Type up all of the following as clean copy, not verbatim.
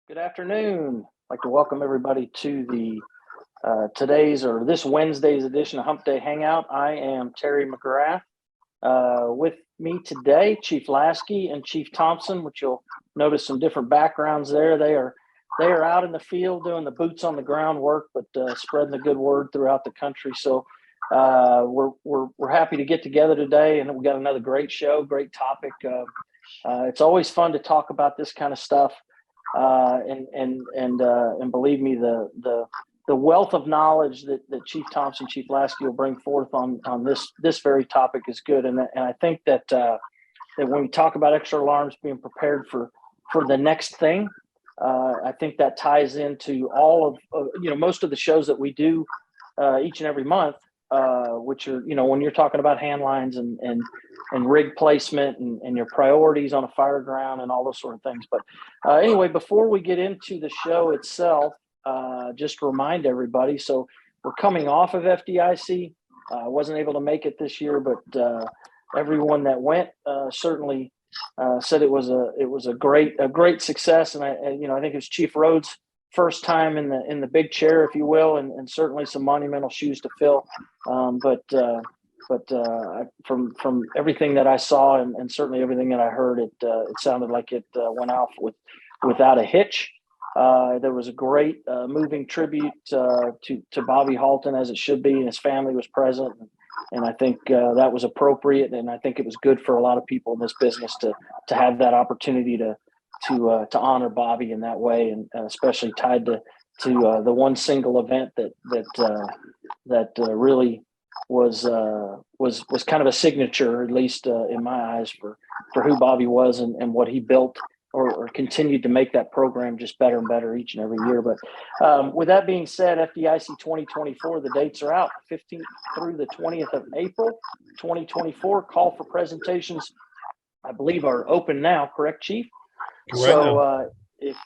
Good afternoon. I'd like to welcome everybody to the this Wednesday's edition of Humpday Hangout. I am Terry McGrath. With me today, Chief Lasky and Chief Thompson, which you'll notice some different backgrounds there. They are out in the field doing the boots on the ground work, but spreading the good word throughout the country. So we're happy to get together today, and we got another great show, great topic. It's always fun to talk about this kind of stuff. And believe me, the wealth of knowledge that Chief Thompson, Chief Lasky will bring forth on this very topic is good. And I think that when we talk about extra alarms, being prepared for the next thing, I think that ties into all of most of the shows that we do each and every month, which are, when you're talking about hand lines and rig placement and your priorities on a fire ground and all those sort of things. But anyway, before we get into the show itself, just to remind everybody, so we're coming off of FDIC. Wasn't able to make it this year, but everyone that went certainly said it was a great success. And I think it was Chief Rhodes' first time in the big chair, if you will, and certainly some monumental shoes to fill. But from everything that I saw and certainly everything that I heard, it sounded like it went off without a hitch. There was a great moving tribute to Bobby Halton, as it should be, and his family was present. And I think that was appropriate, and I think it was good for a lot of people in this business to have that opportunity to honor Bobby in that way, and especially tied to the one single event that really was kind of a signature, at least in my eyes, for who Bobby was and what he built or continued to make that program just better and better each and every year. But with that being said, FDIC 2024, the dates are out, 15th through the 20th of April, 2024. Call for presentations, I believe, are open now. Correct, Chief? Correct. So if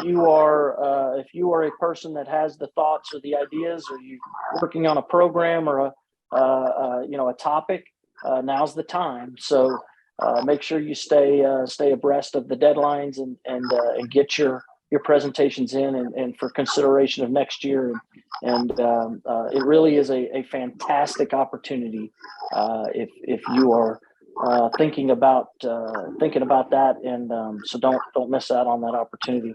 you are a person that has the thoughts or the ideas, or you working on a program or a topic, now's the time. So make sure you stay abreast of the deadlines and get your presentations in and for consideration of next year. And it really is a fantastic opportunity if you are thinking about that, and so don't miss out on that opportunity.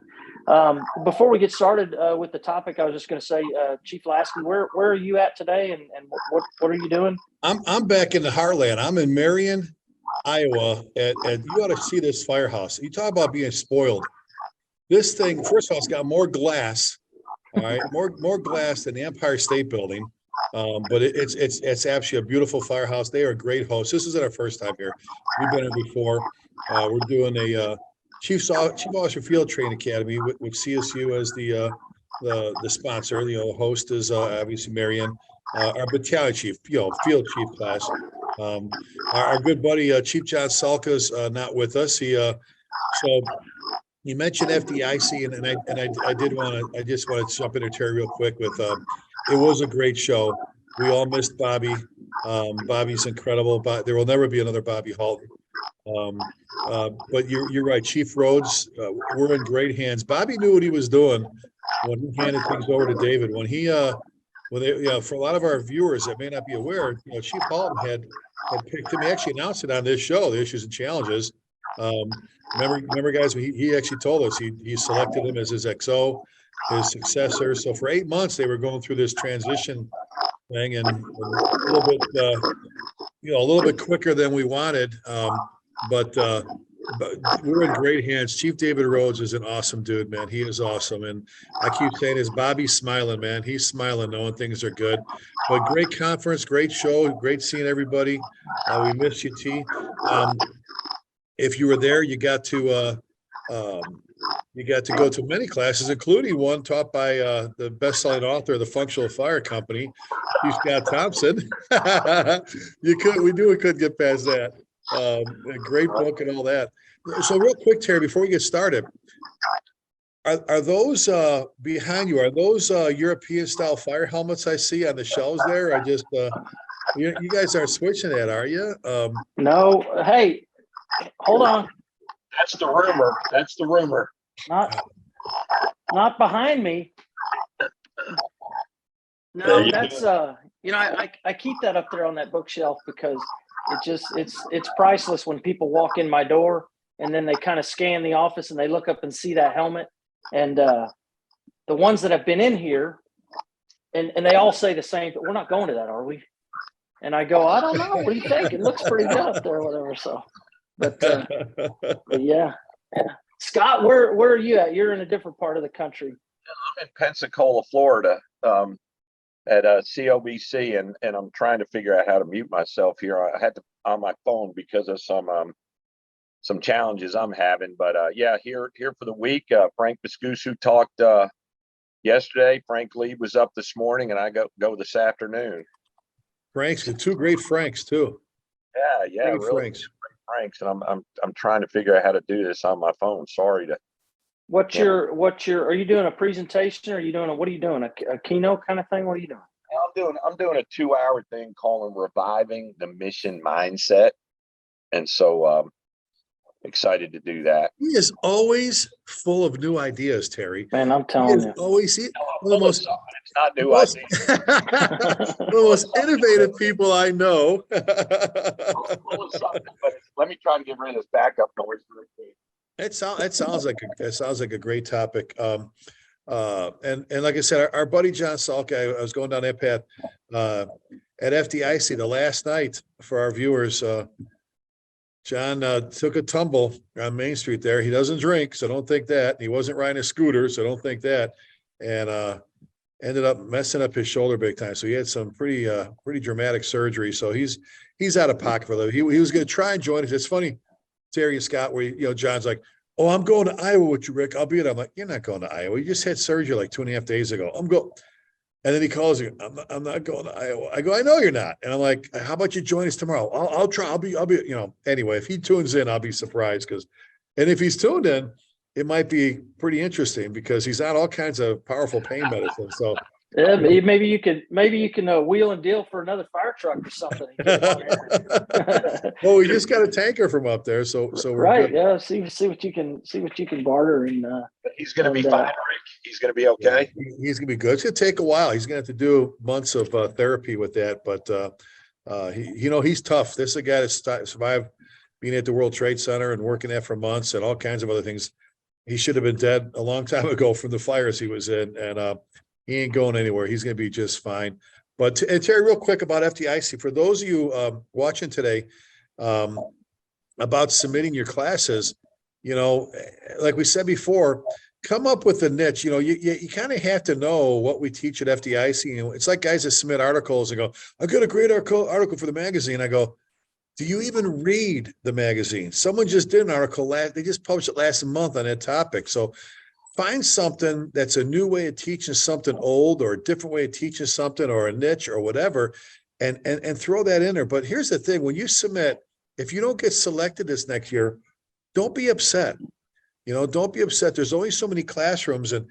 Before we get started with the topic, I was just going to say, Chief Lasky, where are you at today, and what are you doing? I'm back in the heartland. I'm in Marion, Iowa. At you ought to see this firehouse. You talk about being spoiled. This thing, first of all, it's got more glass. All right, more glass than the Empire State Building. But it's actually a beautiful firehouse. They are a great host. This isn't our first time here. We've been here before. We're doing a Chief Officer Field Training Academy with CSU as the sponsor. The host is obviously Marion. Our battalion chief, field chief class. Our good buddy Chief John Salka's not with us. So you mentioned FDIC, and I just want to jump in there, Terry, real quick with. It was a great show. We all missed Bobby. Bobby's incredible. But there will never be another Bobby Halton. But you're right, Chief Rhodes. We're in great hands. Bobby knew what he was doing when he handed things over to David. For a lot of our viewers that may not be aware, Chief Halton had picked him. He actually announced it on this show, the Issues and Challenges. Remember, guys, he actually told us he selected him as his XO. His successor. So for 8 months, they were going through this transition thing, and a little bit quicker than we wanted. But we're in great hands. Chief David Rhodes is an awesome dude, man. He is awesome, and I keep saying this. Bobby's smiling, man. He's smiling, knowing things are good. But great conference, great show, great seeing everybody. We miss you, T. If you were there, you got to go to many classes, including one taught by the best-selling author of The Functional Fire Company, Scott Thompson. We couldn't get past that. A great book and all that. So real quick, Terry, before we get started, are those behind you? Are those European-style fire helmets I see on the shelves there? I just you guys aren't switching that, are you? No. Hey, hold on. That's the rumor. Not Not behind me. No, that's I keep that up there on that bookshelf because it's priceless when people walk in my door and then they kind of scan the office and they look up and see that helmet. And the ones that have been in here and they all say the same, we're not going to that, are we? And I go, I don't know. What do you think? It looks pretty good up there or whatever. So, but yeah. Scott, where are you at? You're in a different part of the country. I'm in Pensacola, Florida, at COBC, and I'm trying to figure out how to mute myself here. I had to on my phone because of some challenges I'm having. But yeah, here for the week. Frank Biscusu talked yesterday. Frank Lee was up this morning, and I go this afternoon. Franks, two great Franks too. Yeah, great really Franks. great Franks, and I'm trying to figure out how to do this on my phone. Sorry to. What's your are you doing a presentation or are you doing what are you doing? A keynote kind of thing? What are you doing? I'm doing a 2-hour thing called Reviving the Mission Mindset. And so excited to do that. He is always full of new ideas, Terry. Man, I'm telling you. Always one of the most it's not new ideas. one of the most innovative people I know. Full of something, but let me try to get rid of this backup noise. It sounds like a great topic. And like I said, our buddy John Salk, I was going down that path at FDIC the last night for our viewers. John took a tumble on Main Street there. He doesn't drink, so don't think that. He wasn't riding a scooter, so don't think that. And ended up messing up his shoulder big time. So he had some pretty dramatic surgery. So he's out of pocket for that. He was going to try and join us. It's funny, Terry and Scott, where John's like, "Oh, I'm going to Iowa with you, Rick. I'll be there." I'm like, "You're not going to Iowa. You just had surgery like 2.5 days ago." And then he calls me, I'm not going to Iowa. I go, "I know you're not." And I'm like, "How about you join us tomorrow?" I'll try. I'll be, anyway, if he tunes in, I'll be surprised and if he's tuned in, it might be pretty interesting because he's on all kinds of powerful pain medicine. So yeah, maybe you can wheel and deal for another fire truck or something. Well, we just got a tanker from up there, so we're right. good. Yeah, see what you can barter and. But he's going to be fine, Rick. He's going to be okay. Yeah, he's going to be good. It's going to take a while. He's going to have to do months of therapy with that, but he's tough. This is a guy that survived being at the World Trade Center and working there for months and all kinds of other things. He should have been dead a long time ago from the fires he was in, and he ain't going anywhere. He's going to be just fine. But Terry, real quick about FDIC, for those of you watching today, about submitting your classes, like we said before, come up with a niche. You kind of have to know what we teach at FDIC. It's like guys that submit articles and go, "I got a great article for the magazine." I go, "Do you even read the magazine?" Someone just did an article they just published it last month on that topic. So find something that's a new way of teaching something old or a different way of teaching something or a niche or whatever, and throw that in there. But here's the thing: when you submit, if you don't get selected this next year, don't be upset. Don't be upset. There's only so many classrooms, and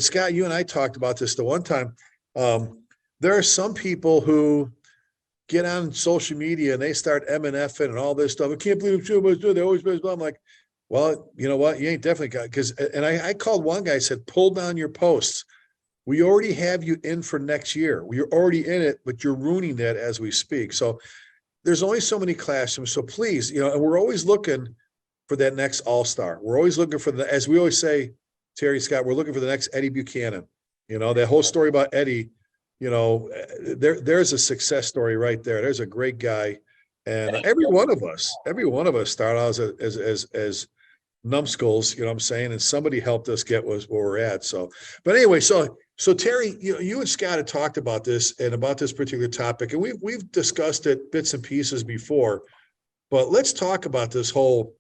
Scott, you and I talked about this the one time. There are some people who get on social media and they start MNFing and all this stuff. I can't believe they always blah. I'm like, well, you know what? You ain't definitely got, because, and I called one guy, said, pull down your posts. We already have you in for next year. We're already in it, but you're ruining that as we speak. So there's only so many classrooms. So please, and we're always looking for that next all-star. We're always looking for as we always say, Terry, Scott, we're looking for the next Eddie Buchanan. That whole story about Eddie, there's a success story right there. There's a great guy. And every one of us start out as numbskulls, you know what I'm saying? And somebody helped us get where we're at. So, but anyway, so Terry, you and Scott had talked about this and about this particular topic, and we've discussed it bits and pieces before, but let's talk about this whole,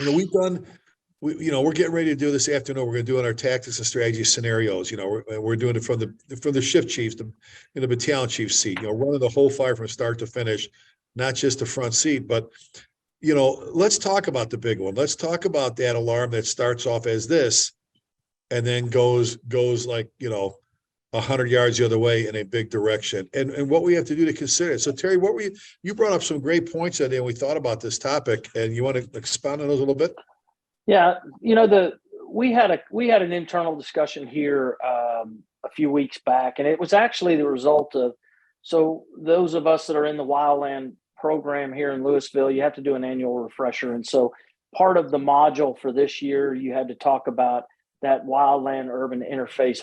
we're getting ready to do this afternoon. We're going to do our tactics and strategy scenarios. We're doing it from the shift chiefs, the battalion chief seat, running the whole fire from start to finish, not just the front seat, but let's talk about the big one. Let's talk about that alarm that starts off as this and then goes like, 100 yards the other way in a big direction, and what we have to do to consider it. So Terry, you brought up some great points that day when we thought about this topic, and you want to expound on those a little bit? Yeah. we had an internal discussion here a few weeks back, and it was actually the result of, so those of us that are in the wildland program here in Louisville, you have to do an annual refresher. And so part of the module for this year, you had to talk about that wildland urban interface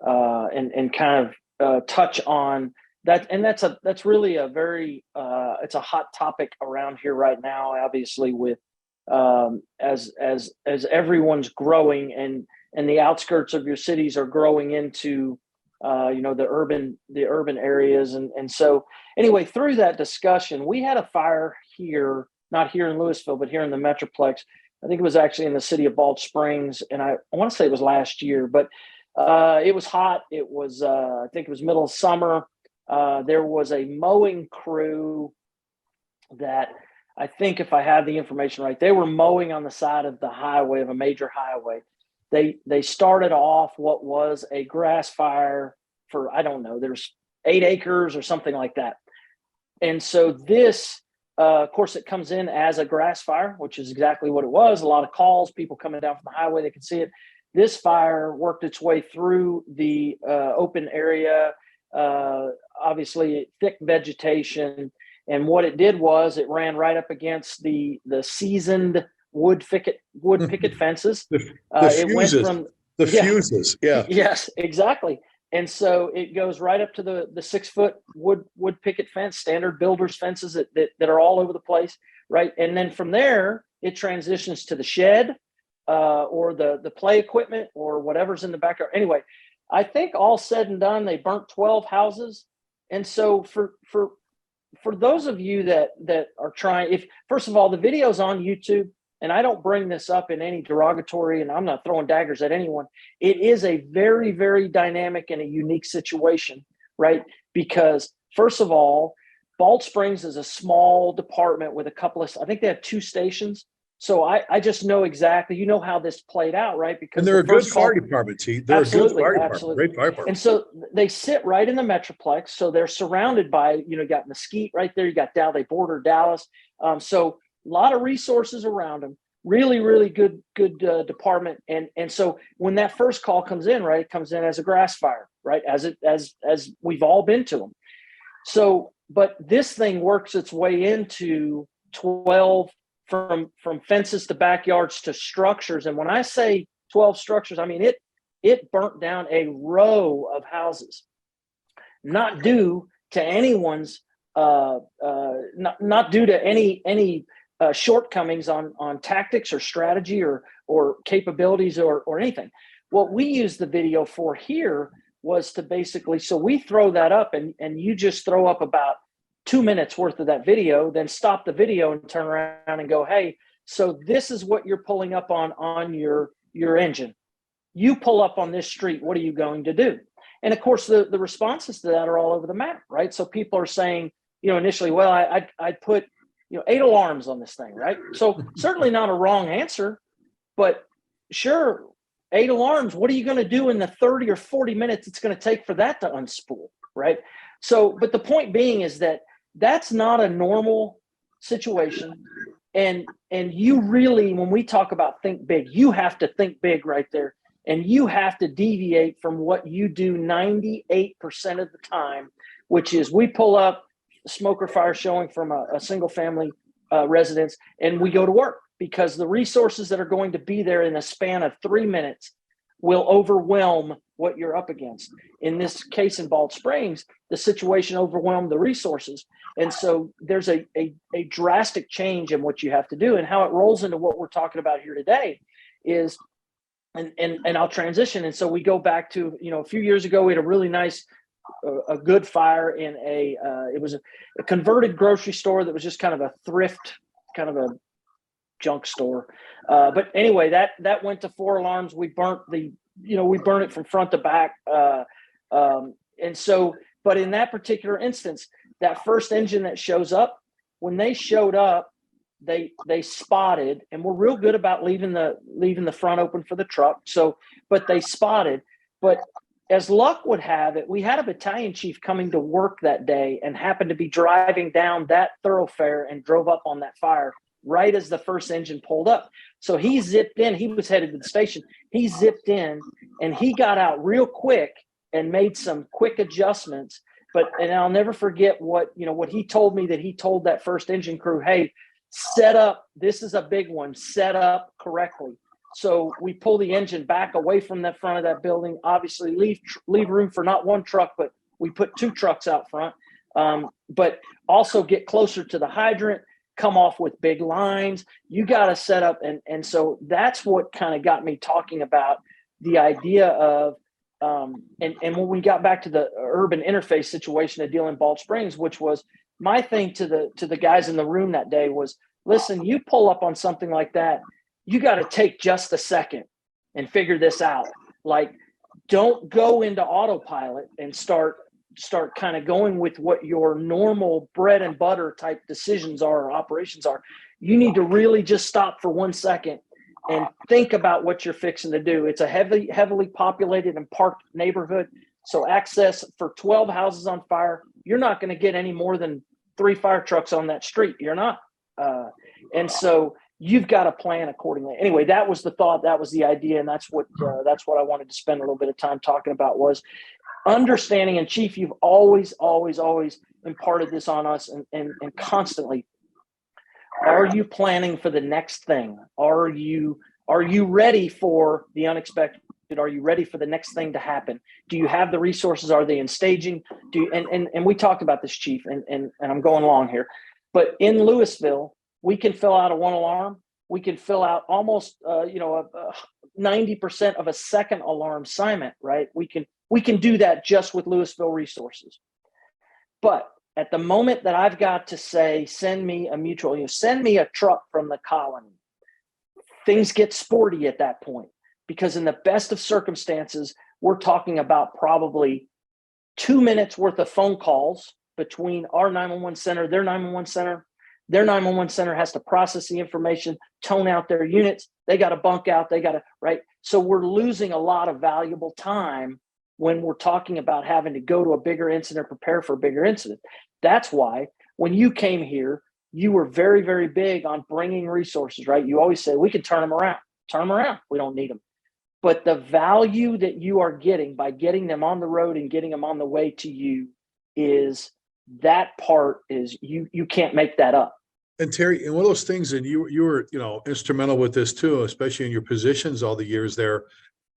and kind of touch on that. And that's really a very, it's a hot topic around here right now, obviously, with as everyone's growing and the outskirts of your cities are growing into the urban areas. And so anyway, through that discussion, we had a fire here, not here in Louisville, but here in the Metroplex. I think it was actually in the city of Balch Springs. And I want to say it was last year, but it was hot. It was, I think it was middle of summer. There was a mowing crew that, I think if I have the information right, they were mowing on the side of the highway, of a major highway. They started off what was a grass fire for, I don't know, there's 8 acres or something like that. And so this, of course, it comes in as a grass fire, which is exactly what it was. A lot of calls, people coming down from the highway, they could see it. This fire worked its way through the open area, obviously thick vegetation. And what it did was it ran right up against the seasoned wood picket fences. It went from the fuses. Yeah. Yes, exactly. And so it goes right up to the 6-foot wood picket fence, standard builders fences that are all over the place, right? And then from there, it transitions to the shed or the play equipment or whatever's in the backyard. Anyway, I think all said and done, they burnt 12 houses. And so for those of you that are trying, first of all, the video's on YouTube, and I don't bring this up in any derogatory, and I'm not throwing daggers at anyone. It is a very, very dynamic and a unique situation, right? Because first of all, Balch Springs is a small department with I think they have 2 stations. So I just know exactly, how this played out, right? Because they're a good fire department, T. They're a good fire department, great fire department. And so they sit right in the Metroplex. So they're surrounded by, you got Mesquite right there. You got Dallas, they border Dallas. So a lot of resources around them. Really, really good department. And so when that first call comes in, right, it comes in as a grass fire, right? As we've all been to them. So, but this thing works its way into 12 from fences to backyards to structures. And when I say 12 structures, I mean it burnt down a row of houses, not due to anyone's not due to any shortcomings on tactics or strategy or capabilities or anything. What we used the video for here was to basically, so we throw that up and you just throw up about 2 minutes worth of that video, then stop the video and turn around and go, hey, so this is what you're pulling up on your engine. You pull up on this street, what are you going to do? And of course, the responses to that are all over the map, right? So people are saying, initially, well, I'd put, 8 alarms on this thing, right? So certainly not a wrong answer, but sure, 8 alarms, what are you going to do in the 30 or 40 minutes it's going to take for that to unspool, right? So, but the point being is that that's not a normal situation. And you really, when we talk about think big, you have to think big right there. And you have to deviate from what you do 98% of the time, which is we pull up smoker fire showing from a single family residence and we go to work, because the resources that are going to be there in a span of 3 minutes will overwhelm what you're up against. In this case, in Balch Springs, the situation overwhelmed the resources. And so there's a drastic change in what you have to do, and how it rolls into what we're talking about here today is, and I'll transition. And so we go back to, a few years ago, we had a really nice, a good fire in it was a converted grocery store that was just kind of a thrift, kind of a junk store. But anyway, that went to 4 alarms. We burnt we burn it from front to back. And so, but in that particular instance, that first engine that shows up, when they showed up, they spotted, and we're real good about leaving the front open for the truck. So, but they spotted, but as luck would have it, we had a battalion chief coming to work that day and happened to be driving down that thoroughfare and drove up on that fire right as the first engine pulled up. So he zipped in. He was headed to the station. He zipped in and he got out real quick and made some quick adjustments. And I'll never forget what he told me, that he told that first engine crew, hey, set up. This is a big one. Set up correctly. So we pull the engine back away from the front of that building, obviously leave room for not one truck, but we put 2 trucks out front, but also get closer to the hydrant, come off with big lines. You got to set up. And so that's what kind of got me talking about the idea of, and when we got back to the urban interface situation of dealing in Balch Springs, which was my thing to the guys in the room that day was, listen, you pull up on something like that, you got to take just a second and figure this out. Like, don't go into autopilot and start kind of going with what your normal bread and butter type decisions are or operations are. You need to really just stop for 1 second and think about what you're fixing to do. It's a heavily populated and parked neighborhood. So access for 12 houses on fire, you're not going to get any more than 3 fire trucks on that street. You're not. And so you've got to plan accordingly. Anyway, that was the thought. That was the idea. And that's what I wanted to spend a little bit of time talking about, was understanding. And Chief, you've always imparted this on us and constantly. Are you planning for the next thing? Are you ready for the unexpected? Are you ready for the next thing to happen? Do you have the resources? Are they in staging? And we talked about this, Chief, and I'm going long here, but in Louisville, we can fill out a 1 alarm. We can fill out almost 90% of a second alarm assignment, right? We can do that just with Louisville resources. But at the moment that I've got to say, send me a mutual, send me a truck from the colony, things get sporty at that point, because in the best of circumstances, we're talking about probably 2 minutes worth of phone calls between our 911 center, their 911 center. Their 911 center has to process the information, tone out their units. They got to bunk out. Right? So we're losing a lot of valuable time when we're talking about having to go to a bigger incident, prepare for a bigger incident. That's why when you came here, you were very, very big on bringing resources, right? You always say, we can turn them around. We don't need them. But the value that you are getting by getting them on the road and getting them on the way to you is, that part is, you can't make that up. And Terry, and one of those things, and you were, instrumental with this too, especially in your positions all the years there.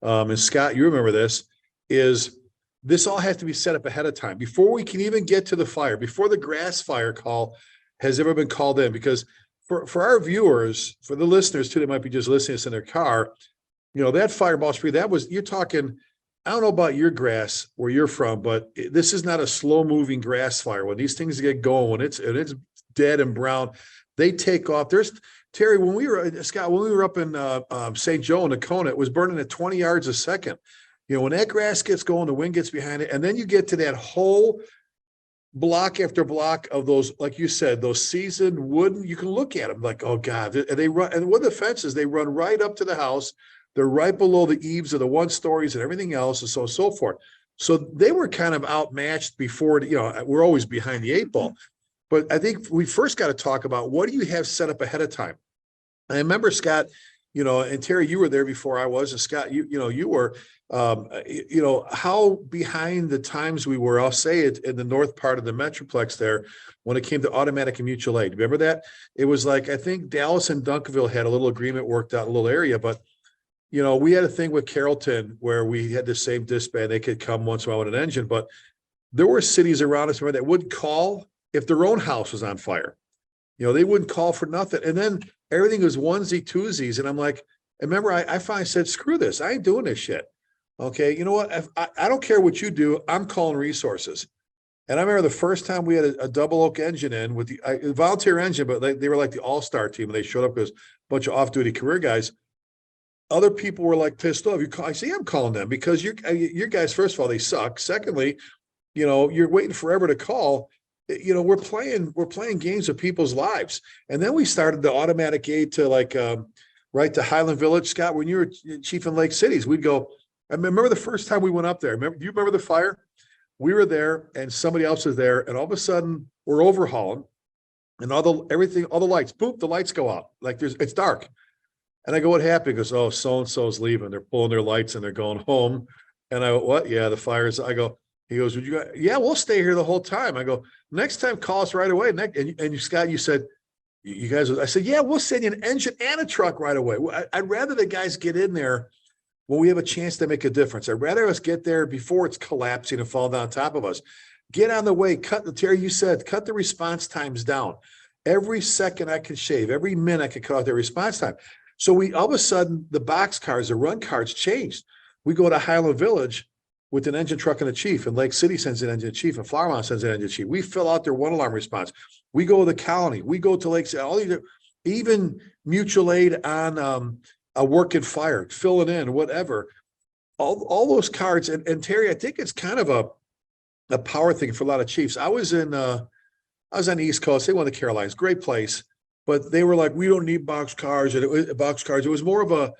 And Scott, you remember this, is this all has to be set up ahead of time before we can even get to the fire, before the grass fire call has ever been called in. Because for our viewers, for the listeners too, that might be just listening to us in their car, that fireball spree, you're talking, I don't know about your grass where you're from, but this is not a slow moving grass fire. When these things get going, when it's dead and brown, they take off. Terry, when we were up in St. Joe in Nakona, it was burning at 20 yards a second. When that grass gets going, the wind gets behind it, and then you get to that whole block after block of those, like you said, those seasoned wooden, you can look at them like, oh God, they run, and with the fences, they run right up to the house. They're right below the eaves of the 1-stories and everything else, and so forth. So they were kind of outmatched before, we're always behind the 8 ball. But I think we first got to talk about, what do you have set up ahead of time? I remember, Scott, and Terry, you were there before I was, and Scott, you were, how behind the times we were, I'll say it, in the north part of the Metroplex there, when it came to automatic and mutual aid. Remember that? It was like, I think Dallas and Duncanville had a little agreement worked out in a little area, but we had a thing with Carrollton where we had the same dispatch. They could come once in a while with an engine, but there were cities around us that would call if their own house was on fire. They wouldn't call for nothing. And then everything was onesie twosies. And I'm like, remember, I finally said, screw this. I ain't doing this shit. Okay. You know what? I don't care what you do. I'm calling resources. And I remember the first time we had a double oak engine in with the volunteer engine, but they were like the all-star team. And they showed up as a bunch of off-duty career guys. Other people were like pissed off. I say, I'm calling them because your guys, first of all, they suck. Secondly, you're waiting forever to call. We're playing games with people's lives. And then we started the automatic aid to right to Highland Village. Scott, when you were chief in Lake Cities, we'd go. I remember the first time we went up there. Do you remember the fire? We were there and somebody else was there. And all of a sudden we're overhauling. and all the lights, boop, the lights go out. Like it's dark. And I go, what happened? He goes, oh, so-and-so's leaving. They're pulling their lights and they're going home. And I go, what? Yeah, the fires. I go, he goes, would you guys? Yeah, we'll stay here the whole time. I go, next time, call us right away. And you, Scott, you said, you guys, I said, yeah, we'll send you an engine and a truck right away. I'd rather the guys get in there when we have a chance to make a difference. I'd rather us get there before it's collapsing and fall down on top of us. Get on the way, Terry, you said, cut the response times down. Every second I can shave, every minute I can cut out their response time. So all of a sudden, the box cars, the run cars changed. We go to Highland Village with an engine truck and a chief, and Lake City sends an engine chief, and Flower Mound sends an engine chief. We fill out their one alarm response. We go to the county. We go to Lake City. Even mutual aid on a working fire, fill it in, whatever. All those cards. And Terry, I think it's kind of a power thing for a lot of chiefs. I was on the East Coast. They won the Carolinas, great place. But they were like, we don't need box cars. And it was more of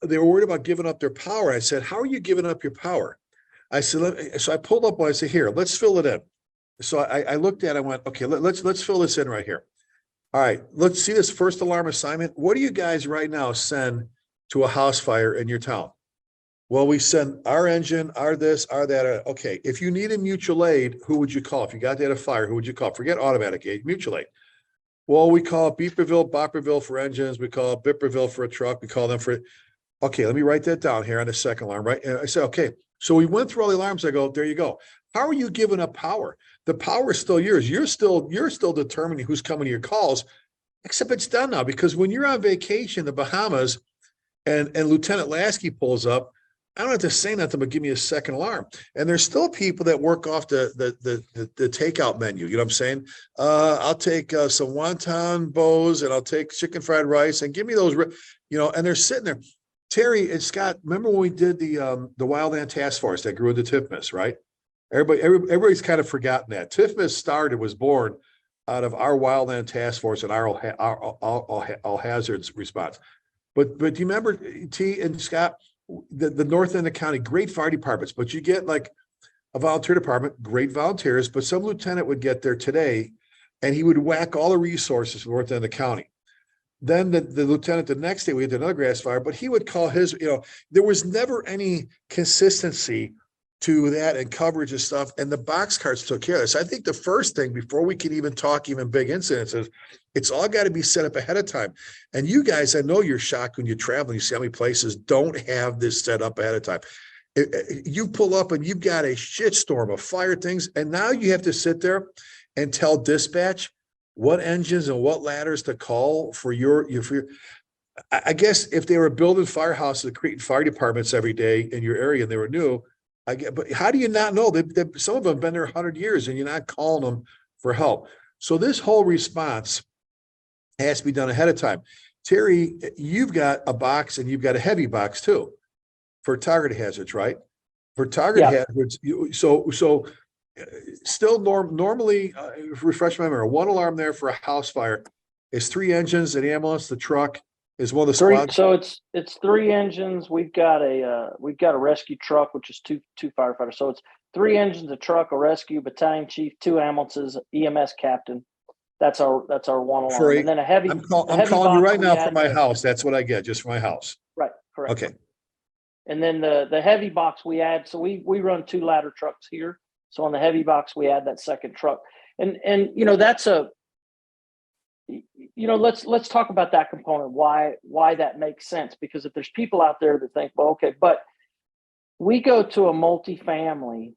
they were worried about giving up their power. I said, how are you giving up your power? I said, so I pulled up one. I said, here, let's fill it in. So I looked at it, I went, okay, let's fill this in right here. All right, let's see this first alarm assignment. What do you guys right now send to a house fire in your town? Well, we send our engine, our this, our that. Okay, if you need a mutual aid, who would you call? If you got that a fire, who would you call? Forget automatic aid, mutual aid. Well, we call Beeperville, Bopperville for engines. We call Bipperville for a truck. We call them for, okay, let me write that down here on the second alarm, right? And I said, okay. So we went through all the alarms. I go, there you go. How are you giving up power? The power is still yours. You're still determining who's coming to your calls, except it's done now, because when you're on vacation in the Bahamas and Lieutenant Lasky pulls up, I don't have to say nothing but give me a second alarm. And there's still people that work off the takeout menu. You know what I'm saying? I'll take some wonton bows and I'll take chicken fried rice and give me those, and they're sitting there. Terry and Scott, remember when we did the Wildland Task Force that grew into TIFMAS, right? Everybody's kind of forgotten that. TIFMAS was born out of our Wildland Task Force and our all hazards response. But do you remember, T and Scott, the north end of the county, great fire departments, but you get like a volunteer department, great volunteers, but some lieutenant would get there today and he would whack all the resources north end of the county. Then the lieutenant the next day, we had another grass fire, but he would call his, there was never any consistency to that and coverage of stuff. And the box cars took care of this. I think the first thing before we can even talk even big incidents is it's all got to be set up ahead of time. And you guys, I know you're shocked when you travel, you see how many places don't have this set up ahead of time. You pull up and you've got a shitstorm of fire things. And now you have to sit there and tell dispatch what engines and what ladders to call for your. I guess if they were building firehouses, creating fire departments every day in your area and they were new, but how do you not know that some of them have been there 100 years and you're not calling them for help? So this whole response has to be done ahead of time. Terry, you've got a box and you've got a heavy box too for target hazards, right? For target hazards, still normally, refresh my memory, one alarm there for a house fire is 3 engines, an ambulance, the truck is one of the squads. So it's 3 engines. We've got a rescue truck, which is two firefighters. So it's 3 engines, a truck, a rescue, battalion chief, 2 ambulances, EMS captain. That's our one alarm. And then a heavy. I'm calling you right now for my house. That's what I get, just for my house. Right. Correct. Okay. And then the heavy box we add. So we run 2 ladder trucks here. So on the heavy box, we add that second truck. And that's let's talk about that component, why that makes sense. Because if there's people out there that think, well, okay, but we go to a multifamily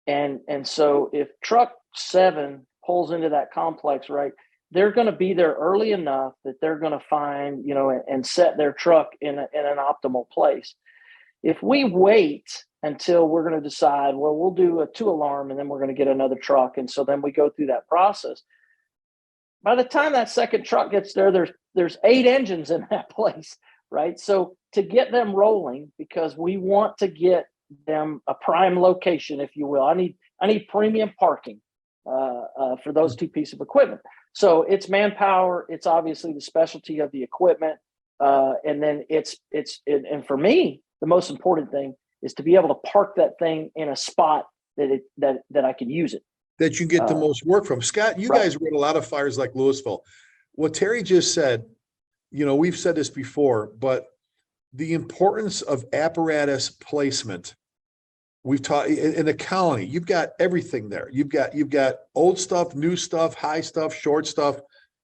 and so if truck 7 pulls into that complex, right, they're going to be there early enough that they're going to find, and set their truck in an optimal place. If we wait until we're going to decide, well, we'll do a 2 alarm and then we're going to get another truck. And so then we go through that process. By the time that second truck gets there, there's 8 engines in that place, right? So to get them rolling, because we want to get them a prime location, if you will, I need premium parking for those 2 pieces of equipment. So it's manpower, it's obviously the specialty of the equipment, and then and for me, the most important thing is to be able to park that thing in a spot that I can use it. that you get the most work from. Scott, you guys were in a lot of fires like Louisville. What Terry just said, we've said this before, but the importance of apparatus placement. We've taught in the colony, you've got everything there. You've got old stuff, new stuff, high stuff, short stuff,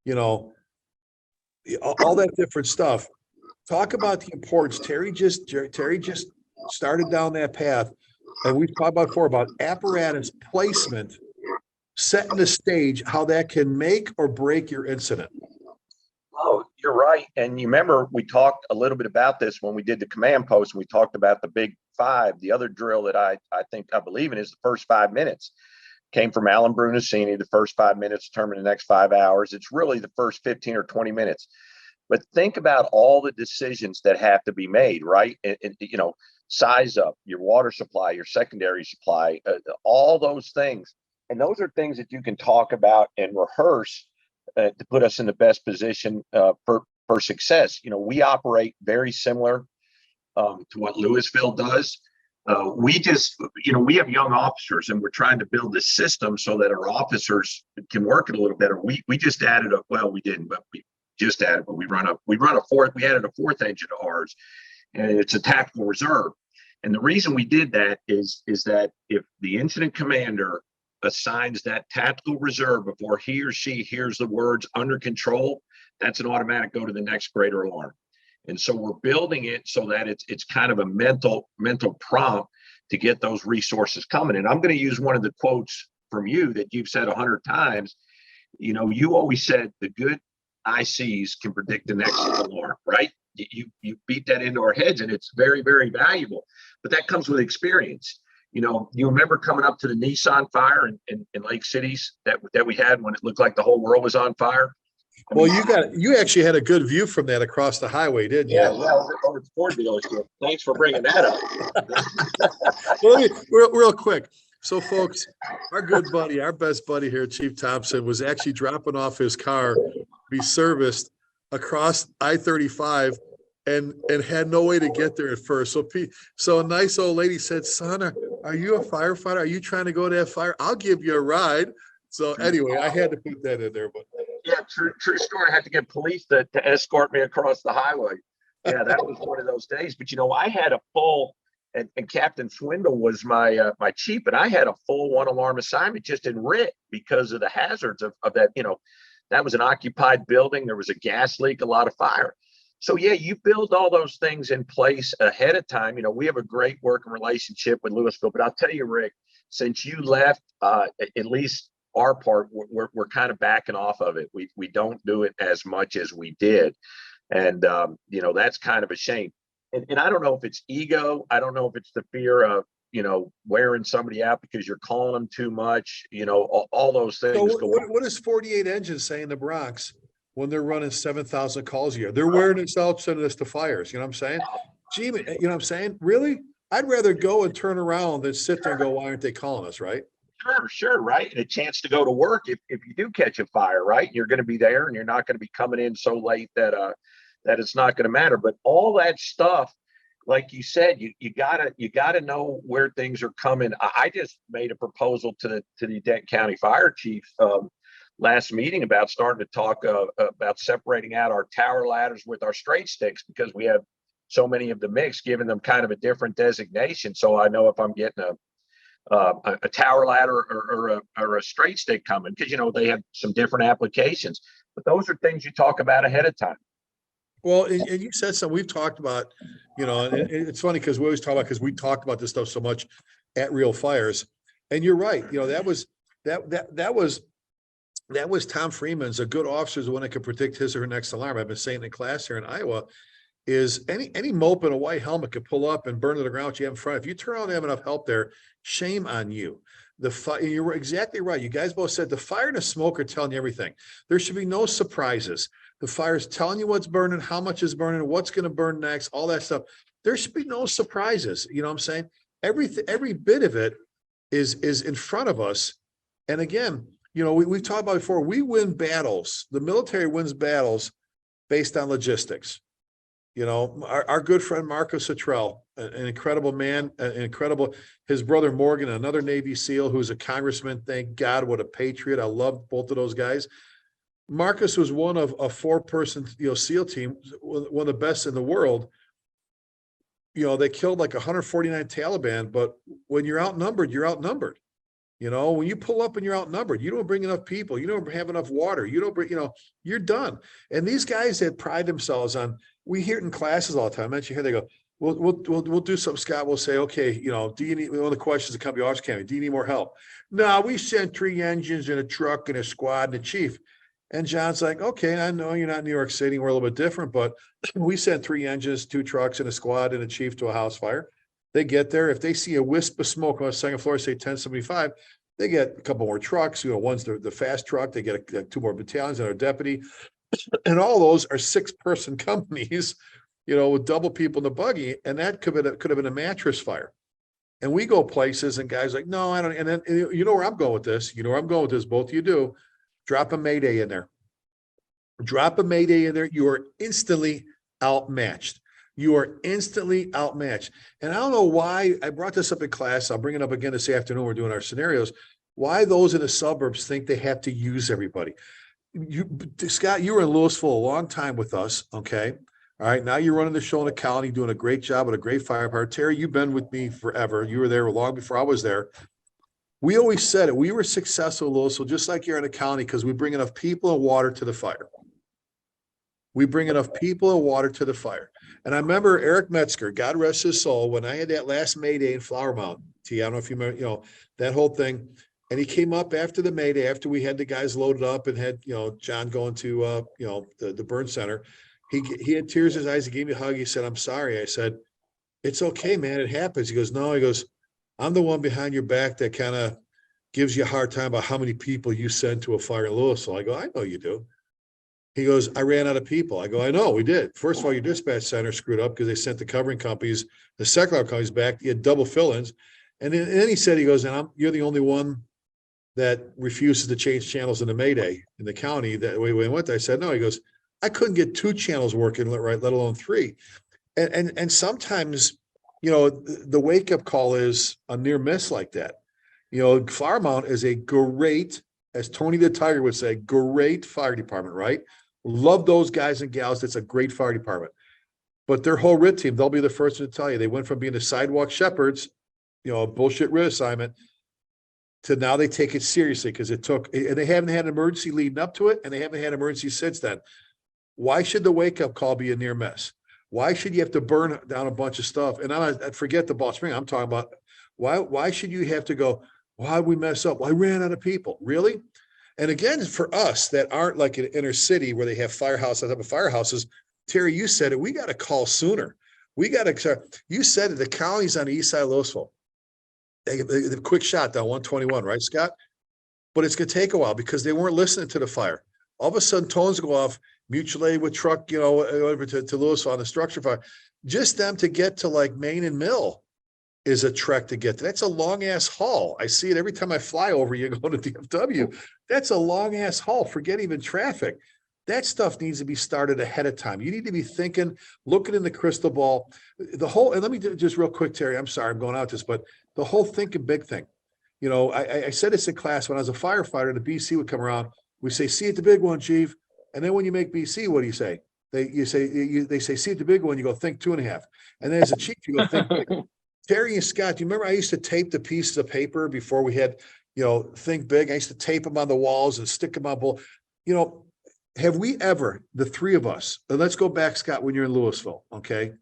all that different stuff. Talk about the importance. Terry just started down that path. And we've talked about before about apparatus placement, setting the stage, how that can make or break your incident. Oh, you're right. And you remember we talked a little bit about this when we did the command post, and we talked about the big five. The other drill that I believe in is the first 5 minutes. Came from Alan Brunacini. The first 5 minutes determine the next 5 hours. It's really the first 15 or 20 minutes. But think about all the decisions that have to be made, right? And size up your water supply, your secondary supply, all those things. And those are things that you can talk about and rehearse to put us in the best position for success. We operate very similar to what Louisville does. We have young officers, and we're trying to build this system so that our officers can work it a little better. We just added we added a fourth engine to ours, and it's a tactical reserve. And the reason we did that is that if the incident commander assigns that tactical reserve before he or she hears the words under control, that's an automatic go to the next greater alarm. And so we're building it so that it's kind of a mental prompt to get those resources coming. And I'm going to use one of the quotes from you that you've said 100 times. You always said the good ICs can predict the next alarm, right? You beat that into our heads, and it's very, very valuable. But that comes with experience. You remember coming up to the Nissan fire in Lake Cities that we had when it looked like the whole world was on fire. Well, you actually had a good view from that across the highway, didn't you? Yeah, over the Ford dealership. Thanks for bringing that up. Well, real quick. So, folks, our good buddy, our best buddy here, Chief Thompson, was actually dropping off his car to be serviced across I-35 and had no way to get there at first. So a nice old lady said, "Son, are you a firefighter? Are you trying to go to that fire? I'll give you a ride." So anyway, I had to put that in there. But yeah, true story. I had to get police to escort me across the highway. Yeah, that was one of those days. But I had a full, and Captain Swindle was my chief, and I had a full one alarm assignment just in RIT because of the hazards of that. That was an occupied building. There was a gas leak, a lot of fire. So yeah, you build all those things in place ahead of time. We have a great working relationship with Louisville, but I'll tell you, Rick, since you left, at least our part, we're kind of backing off of it. We don't do it as much as we did. And, that's kind of a shame. And I don't know if it's ego. I don't know if it's the fear of, wearing somebody out because you're calling them too much, all those things. So what does 48 Engines say in the Bronx when they're running 7,000 calls a year? They're wearing themselves, sending us to fires. You know what I'm saying? Gee, you know what I'm saying? Really? I'd rather go and turn around than sit there and go, why aren't they calling us, right? Sure, right. And a chance to go to work if you do catch a fire, right? You're going to be there, and you're not going to be coming in so late that it's not going to matter. But all that stuff, like you said, you gotta know where things are coming. I just made a proposal to the Denton County Fire Chief last meeting about starting to talk about separating out our tower ladders with our straight sticks, because we have so many of the mix, giving them kind of a different designation. So I know if I'm getting a tower ladder or a straight stick coming, because they have some different applications. But those are things you talk about ahead of time. Well, and you said something we've talked about, and it's funny because we always talk about, because we talked about this stuff so much at Real Fires. And you're right. That was Tom Freeman's, a good officer is the one that can predict his or her next alarm. I've been saying in class here in Iowa, is any mope in a white helmet could pull up and burn to the ground what you have in front. If you turn around and have enough help there, shame on you. You were exactly right. You guys both said the fire and the smoke are telling you everything. There should be no surprises. The fire's telling you what's burning, how much is burning, what's going to burn next, all that stuff. There should be no surprises. You know what I'm saying? Every bit of it is in front of us. And again, we've talked about before, we win battles. The military wins battles based on logistics. You know, our good friend Marco Cottrell, an incredible man, his brother Morgan, another Navy SEAL who's a congressman. Thank God, what a patriot. I love both of those guys. Marcus was one of a 4-person, SEAL team, one of the best in the world. They killed like 149 Taliban, but when you're outnumbered, you're outnumbered. When you pull up and you're outnumbered, you don't bring enough people, you don't have enough water, you don't bring, you're done. And these guys that pride themselves on, we hear it in classes all the time. I mentioned here, they go, we'll do something, Scott. We'll say, okay, do you need, one of the questions that come to the office academy, do you need more help? No, we sent 3 engines and a truck and a squad and a chief. And John's like, okay, I know you're not in New York City, we're a little bit different, but we sent 3 engines, 2 trucks and a squad and a chief to a house fire. They get there. If they see a wisp of smoke on the second floor, say 1075, they get a couple more trucks. One's the fast truck. They get 2 more battalions and a deputy. And all those are 6-person companies, with double people in the buggy. And that could have been a mattress fire. And we go places and guys like, no, I don't. And then, where I'm going with this. Both of you do. Drop a Mayday in there. Drop a Mayday in there. You are instantly outmatched. You are instantly outmatched. And I don't know why I brought this up in class. I'll bring it up again this afternoon. We're doing our scenarios. Why those in the suburbs think they have to use everybody. Scott, you were in Louisville a long time with us. Okay. All right. Now you're running the show in the county, doing a great job with a great fire department. Terry, you've been with me forever. You were there long before I was there. We always said it. We were successful in Louisville, just like you're in the county, because we bring enough people and water to the fire. We bring enough people and water to the fire. And I remember Eric Metzger, God rest his soul, when I had that last Mayday in Flower Mound. I don't know if you remember, that whole thing. And he came up after the Mayday, after we had the guys loaded up and had, John going to, the burn center. He had tears in his eyes. He gave me a hug. He said, I'm sorry. I said, it's okay, man. It happens. He goes, no, he goes, I'm the one behind your back that kind of gives you a hard time about how many people you send to a fire in Louisville. I go, I know you do. He goes, I ran out of people. I go, I know, we did. First of all, your dispatch center screwed up because they sent the covering companies, the second companies back. You had double fill-ins. And then he said, he goes, and you're the only one that refuses to change channels in the Mayday in the county. That way we went there. I said, no, he goes, I couldn't get 2 channels working, right, let alone 3. And sometimes, the wake-up call is a near miss like that. Flower Mound is a great, as Tony the Tiger would say, great fire department, right? Love those guys and gals. It's a great fire department. But their whole RIT team, they'll be the first to tell you, they went from being the sidewalk shepherds, a bullshit RIT assignment, to now they take it seriously because it took, and they haven't had an emergency leading up to it, and they haven't had an emergency since then. Why should the wake-up call be a near miss? Why should you have to burn down a bunch of stuff? And I forget the Ball Spring. I'm talking about why should you have to go, why did we mess up? Well, I ran out of people. Really? And again, for us that aren't like an inner city where they have firehouses, type of firehouses, Terry, you said it, we got to call sooner. You said it, the county's on the east side of Louisville. The quick shot down 121, right, Scott? But it's going to take a while because they weren't listening to the fire. All of a sudden, tones go off, mutual aid with truck, over to Louisville on the structure fire. Just them to get to like Main and Mill is a trek to get to. That's a long ass haul. I see it every time I fly over you go to DFW. That's a long ass haul. Forget even traffic. That stuff needs to be started ahead of time. You need to be thinking, looking in the crystal ball, and let me do just real quick, Terry, I'm sorry, I'm going out this, but the whole thinking big thing. I said this in class when I was a firefighter, the BC would come around. We say, see it the big one, chief. And then when you make BC, what do you say? They say, see it the big one, you go, think 2.5. And then as a chief, you go, think big. Terry and Scott, do you remember I used to tape the pieces of paper before we had, think big? I used to tape them on the walls and stick them on. Have we ever, the 3 of us, and let's go back, Scott, when you're in Louisville, okay?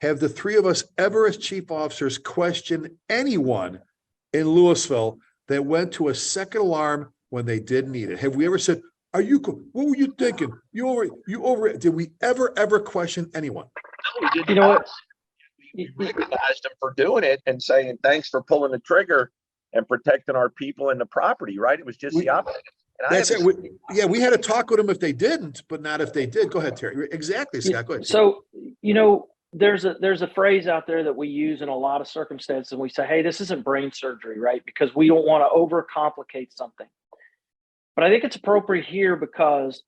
Have the 3 of us ever as chief officers questioned anyone in Louisville that went to a second alarm when they didn't need it? Have we ever said, what were you thinking? Did we ever question anyone? No, we didn't. What? We recognized them for doing it and saying, thanks for pulling the trigger and protecting our people and the property, right? It was just the opposite. That's it. We had to talk with them if they didn't, but not if they did. Go ahead, Terry. Exactly, Scott. Go ahead. So, there's a phrase out there that we use in a lot of circumstances, and we say, hey, this isn't brain surgery, right? Because we don't want to overcomplicate something. But I think it's appropriate here because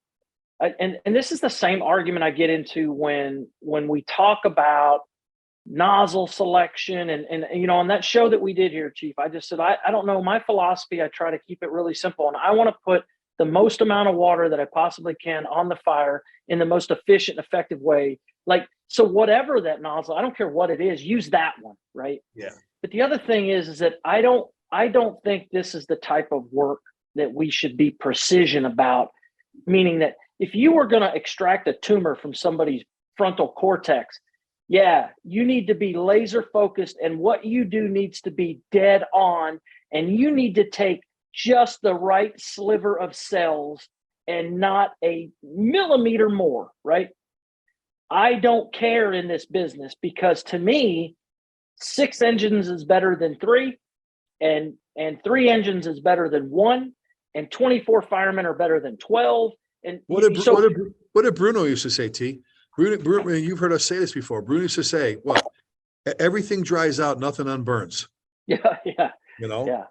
and this is the same argument I get into when we talk about nozzle selection and you know, on that show that we did here, Chief, I just said, I don't know, my philosophy, I try to keep it really simple, and I want to put the most amount of water that I possibly can on the fire in the most efficient, effective way. Like, so whatever that nozzle, I don't care what it is, use that one, right? Yeah. But the other thing is that I don't think this is the type of work that we should be precision about, meaning that if you were going to extract a tumor from somebody's frontal cortex, yeah, you need to be laser focused, and what you do needs to be dead on, and you need to take just the right sliver of cells and not a millimeter more, right? I don't care in this business, because to me, 6 engines is better than 3, and 3 engines is better than 1, and 24 firemen are better than 12. And What did Bruno used to say, T? Bruno, you've heard us say this before. Bruno used to say, "Well, everything dries out, nothing unburns." Yeah, yeah, You know. yeah.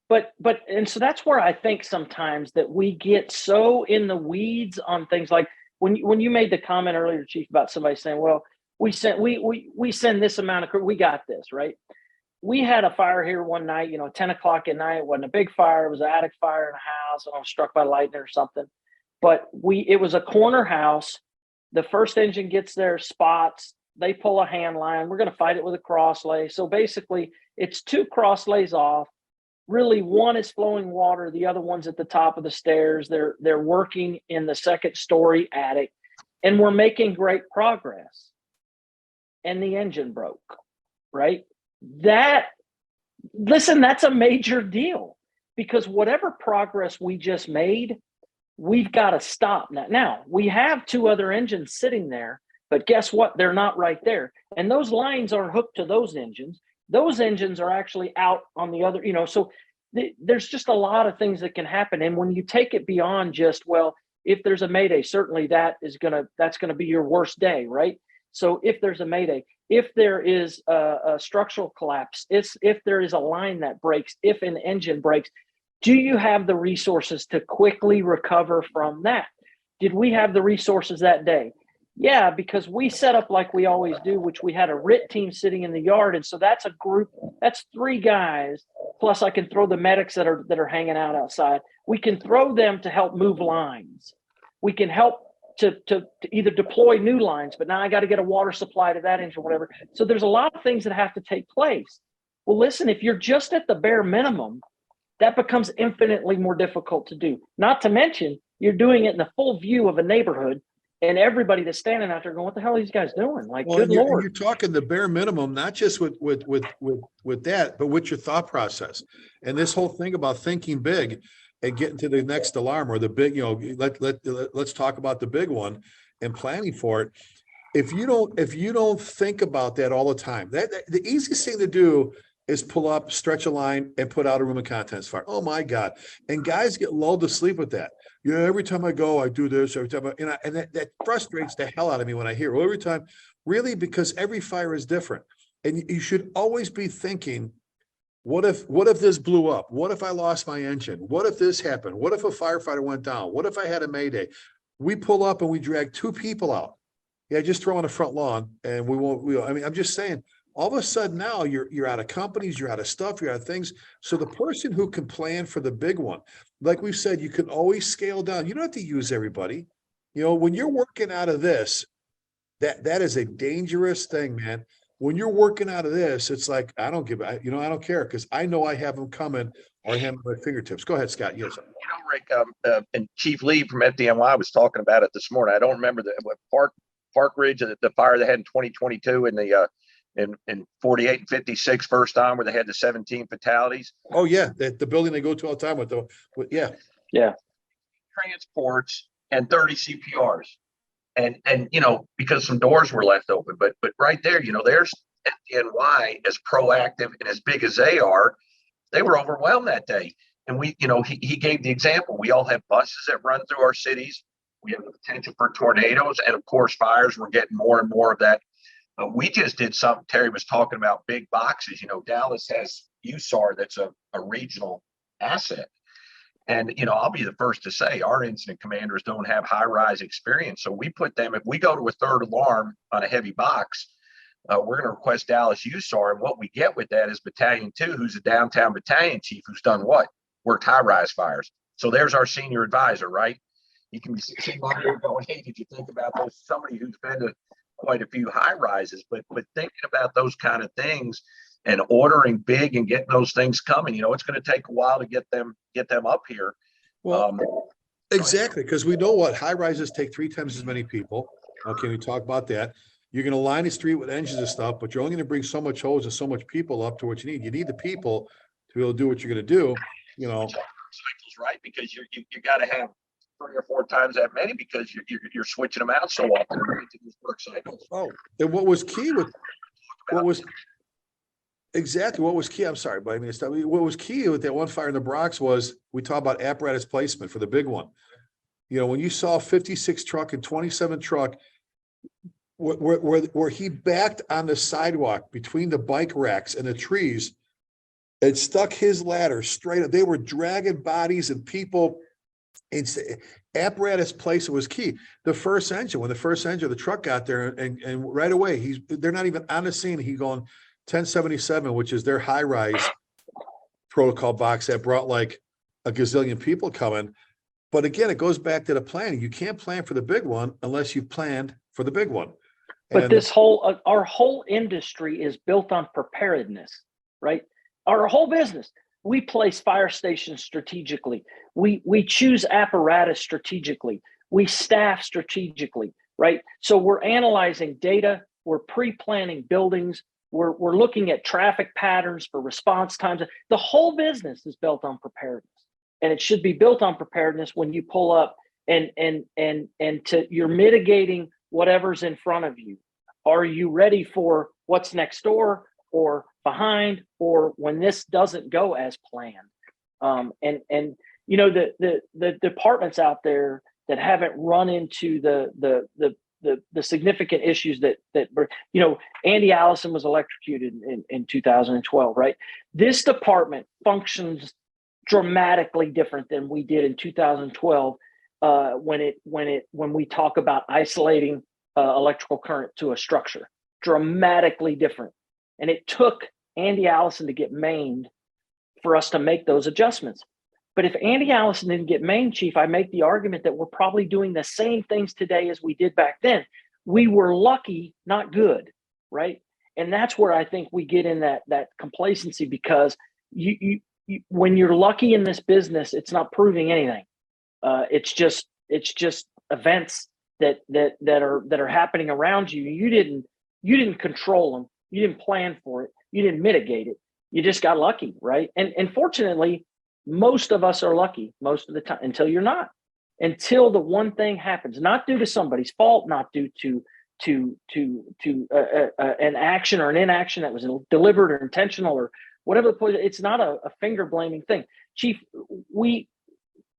But and so that's where I think sometimes that we get so in the weeds on things, like when you made the comment earlier, Chief, about somebody saying, "Well, we send this amount of crew, we got this," right? We had a fire here one night, you know, 10 o'clock at night. It wasn't a big fire. It was an attic fire in a house, and I was struck by lightning or something. But it was a corner house. The first engine gets their spots. They pull a hand line. We're going to fight it with a cross lay. So basically, it's 2 cross lays off. Really, one is flowing water. The other one's at the top of the stairs. They're working in the 2nd story attic, and we're making great progress. And the engine broke, right? Listen, that's a major deal, because whatever progress we just made, we've got to stop now. Now, we have 2 other engines sitting there, but guess what? They're not right there. And those lines aren't hooked to those engines. Those engines are actually out on the other, you know, so there's just a lot of things that can happen. And when you take it beyond just, well, if there's a mayday, certainly that's going to be your worst day, right? So if there's a mayday, if there is a structural collapse, if there is a line that breaks, if an engine breaks, do you have the resources to quickly recover from that? Did we have the resources that day? Yeah, because we set up like we always do, which we had a RIT team sitting in the yard. And so that's a group, that's 3 guys. Plus I can throw the medics that are hanging out outside. We can throw them to help move lines. We can help to either deploy new lines, but now I got to get a water supply to that engine, whatever. So there's a lot of things that have to take place. Well, listen, if you're just at the bare minimum, that becomes infinitely more difficult to do. Not to mention, you're doing it in the full view of a neighborhood, and everybody that's standing out there going, "What the hell are these guys doing?" Like, well, good Lord. You're talking the bare minimum, not just with that, but with your thought process. And this whole thing about thinking big and getting to the next alarm, or the big, you know, let's talk about the big one and planning for it. If you don't think about that all the time, that the easiest thing to do is pull up, stretch a line, and put out a room of contents fire. Oh my God. And guys get lulled to sleep with that. Yeah, every time I go, I do this. Every time and that frustrates the hell out of me when I hear, well, every time, really, because every fire is different. And you should always be thinking, what if this blew up? What if I lost my engine? What if this happened? What if a firefighter went down? What if I had a mayday? We pull up and we drag 2 people out. Yeah, just throw on the front lawn, and I mean, I'm just saying, all of a sudden now you're out of companies, you're out of stuff, you're out of things. So the person who can plan for the big one, like we've said, you can always scale down. You don't have to use everybody. You know, when you're working out of this, that is a dangerous thing, man. When you're working out of this, it's like, I don't care, because I know I have them coming, or I have them at my fingertips. Go ahead, Scott. Yes. Rick, and Chief Lee from FDNY was talking about it this morning. I don't remember Park Ridge, the fire they had in 2022 in the in 48 and 56 first time, where they had the 17 fatalities. Oh yeah, the building they go to all the time with yeah, transports and 30 CPRs, and you know, because some doors were left open, but right there, you know, there's FDNY, as proactive and as big as they are. They were overwhelmed that day, and we, you know, he gave the example. We all have buses that run through our cities. We have the potential for tornadoes, and of course fires. We're getting more and more of that. We just did something. Terry was talking about big boxes. You know, Dallas has USAR, that's a regional asset. And, I'll be the first to say our incident commanders don't have high-rise experience. So we put them, if we go to a third alarm on a heavy box, we're going to request Dallas USAR. And what we get with that is Battalion 2, who's a downtown battalion chief, who's done what? Worked high-rise fires. So there's our senior advisor, right? You can be sitting on here going, hey, did you think about this? Somebody who's been to quite a few high-rises, but thinking about those kind of things and ordering big and getting those things coming, it's going to take a while to get them up here. Well, exactly, because we know what high rises take 3 times as many people. Okay, we talk about that. You're going to line the street with engines and stuff, but you're only going to bring so much hose and so much people up to what you need. You need the people to be able to do what you're going to do. Cycles, right? Because you got to have 3 or 4 times that many because you're switching them out so often to these work cycles. Oh, and what was key with what was exactly what was key? I'm sorry, but I mean, what was key with that one fire in the Bronx was we talk about apparatus placement for the big one. When you saw 56 truck and 27 truck, where he backed on the sidewalk between the bike racks and the trees, and stuck his ladder straight up. They were dragging bodies and people. It's apparatus placement was key. When the first engine of the truck got there, and right away they're not even on the scene. He going 1077, which is their high rise protocol box that brought like a gazillion people coming. But again, it goes back to the planning. You can't plan for the big one unless you've planned for the big one. But our whole industry is built on preparedness, right? Our whole business. We place fire stations strategically. We choose apparatus strategically. We staff strategically, right? So we're analyzing data. We're pre-planning buildings. We're looking at traffic patterns for response times. The whole business is built on preparedness, and it should be built on preparedness when you pull up and you're mitigating whatever's in front of you. Are you ready for what's next door or behind, or when this doesn't go as planned? The departments out there that haven't run into the significant issues that Andy Allison was electrocuted in 2012, right? This department functions dramatically different than we did in 2012 when we talk about isolating electrical current to a structure. Dramatically different. And it took Andy Allison to get maimed for us to make those adjustments. But if Andy Allison didn't get maimed, Chief, I make the argument that we're probably doing the same things today as we did back then. We were lucky, not good, right? And that's where I think we get in that complacency, because you when you're lucky in this business, it's not proving anything. It's just events that are happening around you. You didn't control them. You didn't plan for it. You didn't mitigate it. You just got lucky, right? And fortunately, most of us are lucky most of the time until you're not. Until the one thing happens, not due to somebody's fault, not due to an action or an inaction that was deliberate or intentional or whatever. It's not a finger blaming thing. Chief, we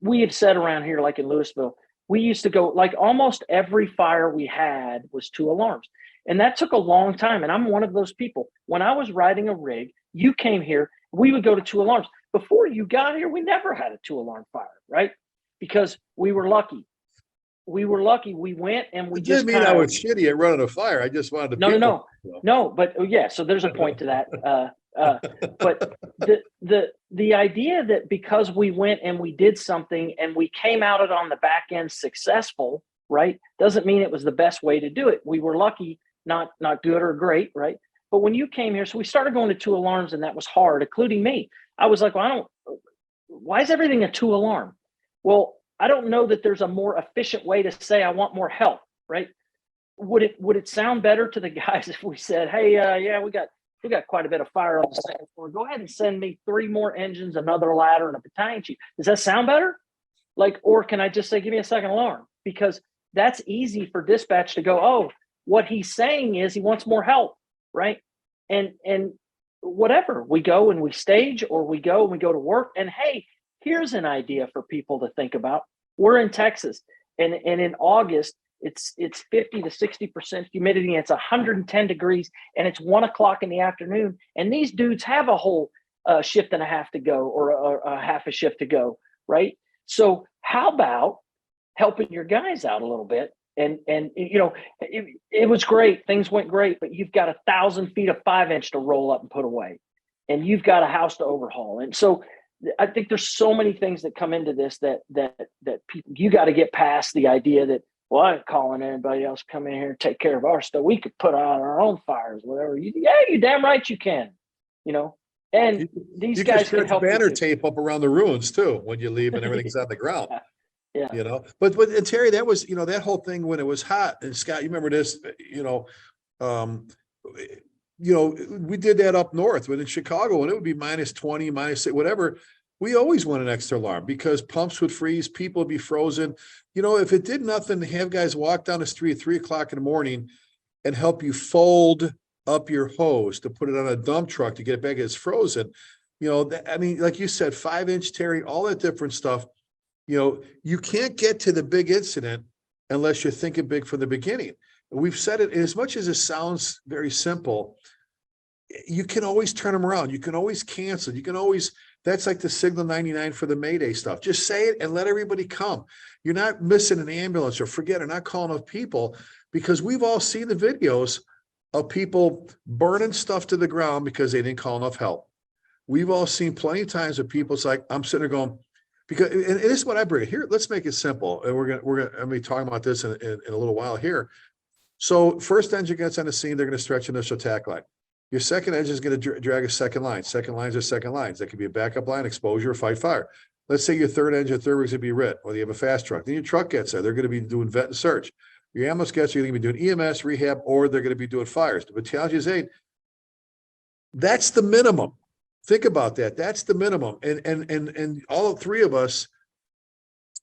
have said around here, like in Louisville, we used to go, like almost every fire we had was 2 alarms. And that took a long time. And I'm one of those people. When I was riding a rig, you came here, we would go to 2 alarms. Before you got here, we never had a 2-alarm fire, right? Because we were lucky. We went and we just didn't mean I was shitty at running a fire. I just wanted to. No. But yeah, so there's a point to that. But the idea that because we went and we did something and we came out it on the back end successful, right, doesn't mean it was the best way to do it. We were lucky, not good or great, right? But when you came here, so we started going to 2 alarms, and that was hard, including me. I was like, why is everything a 2 alarm? Well, I don't know that there's a more efficient way to say I want more help, right? Would it sound better to the guys if we said, hey, we got quite a bit of fire on the second floor. Go ahead and send me 3 more engines, another ladder, and a battalion chief. Does that sound better? Or can I just say, give me a second alarm? Because that's easy for dispatch to go, oh, what he's saying is he wants more help, right? And whatever, we go and we stage, or we go and we go to work. And hey, here's an idea for people to think about. We're in Texas, and in August, it's 50 to 60% humidity, and it's 110 degrees, and it's 1 o'clock in the afternoon. And these dudes have a whole shift and a half to go, or a half a shift to go. right? So how about helping your guys out a little bit? And it was great. Things went great, but you've got 1,000 feet of 5-inch to roll up and put away, and you've got a house to overhaul. And so I think there's so many things that come into this that people, you got to get past the idea that, well, I ain't calling anybody else come in here and take care of our stuff. We could put out our own fires, whatever. You damn right you can, And these guys can help banner you tape up around the ruins too when you leave and everything's on the ground. Yeah. But and Terry, that was, that whole thing when it was hot. And Scott, you remember this, we did that up north, but in Chicago, when it would be -20, -6, whatever, we always want an extra alarm because pumps would freeze, people would be frozen. If it did nothing to have guys walk down the street at 3 o'clock in the morning and help you fold up your hose to put it on a dump truck to get it back, it's frozen. Like you said, 5-inch, Terry, all that different stuff. You can't get to the big incident unless you're thinking big from the beginning. We've said it, as much as it sounds very simple, you can always turn them around. You can always cancel. You can always, that's like the Signal 99 for the Mayday stuff. Just say it and let everybody come. You're not missing an ambulance or forget or not calling enough people, because we've all seen the videos of people burning stuff to the ground because they didn't call enough help. We've all seen plenty of times of people, it's like, I'm sitting there going, because, and this is what I bring here. Let's make it simple. And we're gonna be talking about this in a little while here. So first engine gets on the scene, they're going to stretch initial attack line. Your second engine is going to drag a second line. Second lines are second lines. That could be a backup line, exposure, or fight fire. Let's say your third engine, third rig is going to be RIT, or you have a fast truck. Then your truck gets there. They're going to be doing vet and search. Your ambulance gets there, you're going to be doing EMS, rehab, or they're going to be doing fires. The battalion aid, that's the minimum. Think about that. That's the minimum. And all three of us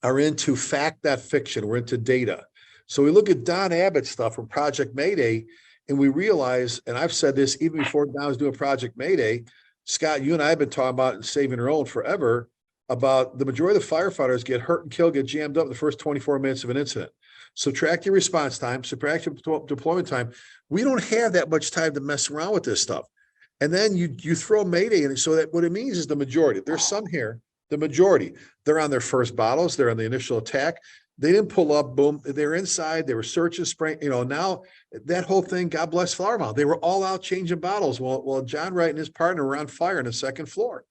are into fact, not fiction. We're into data. So we look at Don Abbott's stuff from Project Mayday, and we realize, and I've said this even before Don was doing Project Mayday, Scott, you and I have been talking about saving our own forever, about the majority of the firefighters get hurt and killed, get jammed up in the first 24 minutes of an incident. Subtract your response time, subtract your deployment time. We don't have that much time to mess around with this stuff. And then you throw Mayday in it. So that what it means is the majority. There's some here, the majority. They're on their first bottles. They're on the initial attack. They didn't pull up, boom. They're inside. They were searching, spraying. Now that whole thing, God bless Flower Mound. They were all out changing bottles. Well, John Wright and his partner were on fire on the second floor.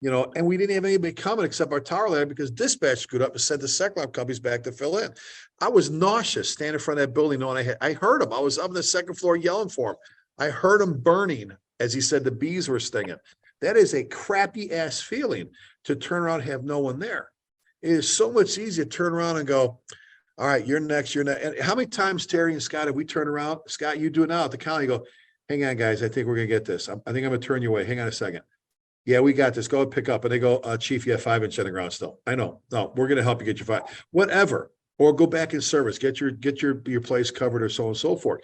And we didn't have anybody coming except our tower ladder because dispatch screwed up and sent the second alarm companies back to fill in. I was nauseous standing in front of that building knowing I heard him. I was up on the second floor yelling for him. I heard him burning as he said the bees were stinging. That is a crappy ass feeling to turn around and have no one there. It is so much easier to turn around and go, all right, you're next, you're next. And how many times, Terry and Scott, have we turned around? Scott, you do it now at the county. You go, hang on, guys. I think we're going to get this. I think I'm going to turn you away. Hang on a second. Yeah, we got this. Go and pick up. And they go, Chief, you have 5-inch on the ground still. I know. No, we're going to help you get your 5. Whatever. Or go back in service. Get your place covered or so on and so forth.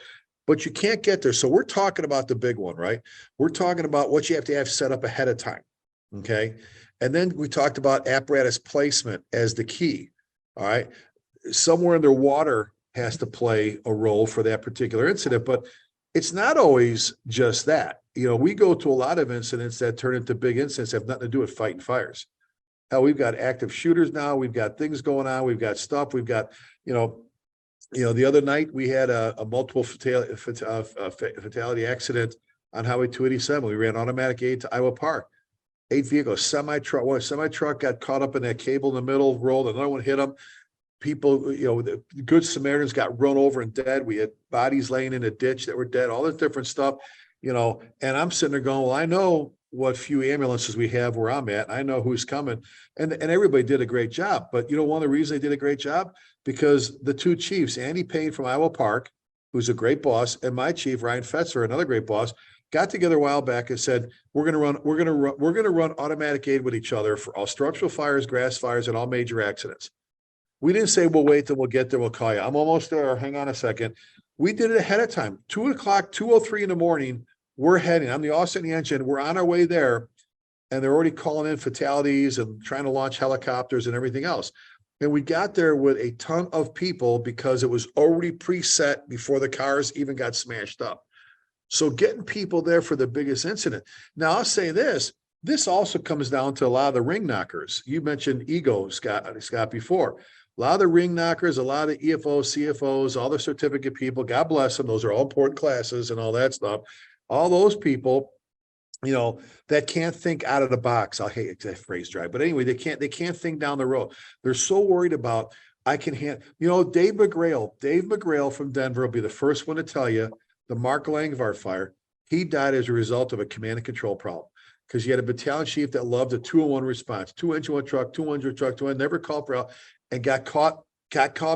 But you can't get there. So we're talking about the big one, right? We're talking about what you have to have set up ahead of time. Okay. And then we talked about apparatus placement as the key. All right. Somewhere underwater has to play a role for that particular incident, but it's not always just that. We go to a lot of incidents that turn into big incidents that have nothing to do with fighting fires. Hell, we've got active shooters now. We've got things going on. We've got stuff. We've got, the other night we had a multiple fatality accident on Highway 287. We ran automatic aid to Iowa Park. 8 vehicles, semi-truck got caught up in that cable in the middle, rolled, another one hit them. People, the Good Samaritans got run over and dead. We had bodies laying in a ditch that were dead, all this different stuff, and I'm sitting there going, well, I know what few ambulances we have where I'm at. I know who's coming. And everybody did a great job. But one of the reasons they did a great job, because the two chiefs, Andy Payne from Iowa Park, who's a great boss, and my chief, Ryan Fetzer, another great boss, got together a while back and said, we're going to run automatic aid with each other for all structural fires, grass fires, and all major accidents. We didn't say, we'll wait till we'll get there. We'll call you. I'm almost there. Hang on a second. We did it ahead of time. 2 o'clock, 2:03 in the morning. We're heading. I'm the officer in the engine. We're on our way there. And they're already calling in fatalities and trying to launch helicopters and everything else. And we got there with a ton of people because it was already preset before the cars even got smashed up. So getting people there for the biggest incident. Now I'll say this, this also comes down to a lot of the ring knockers. You mentioned ego, Scott, before. A lot of the ring knockers, a lot of EFOs, CFOs, all the certificate people, God bless them. Those are all important classes and all that stuff. All those people, that can't think out of the box. I hate that phrase drive, but anyway, they can't think down the road. They're so worried about, Dave McGrail from Denver will be the first one to tell you the Mark Langvar fire, he died as a result of a command and control problem. Because you had a battalion chief that loved a 2-on-1 response, 2-engine truck, 200 truck, never called for help, and got caught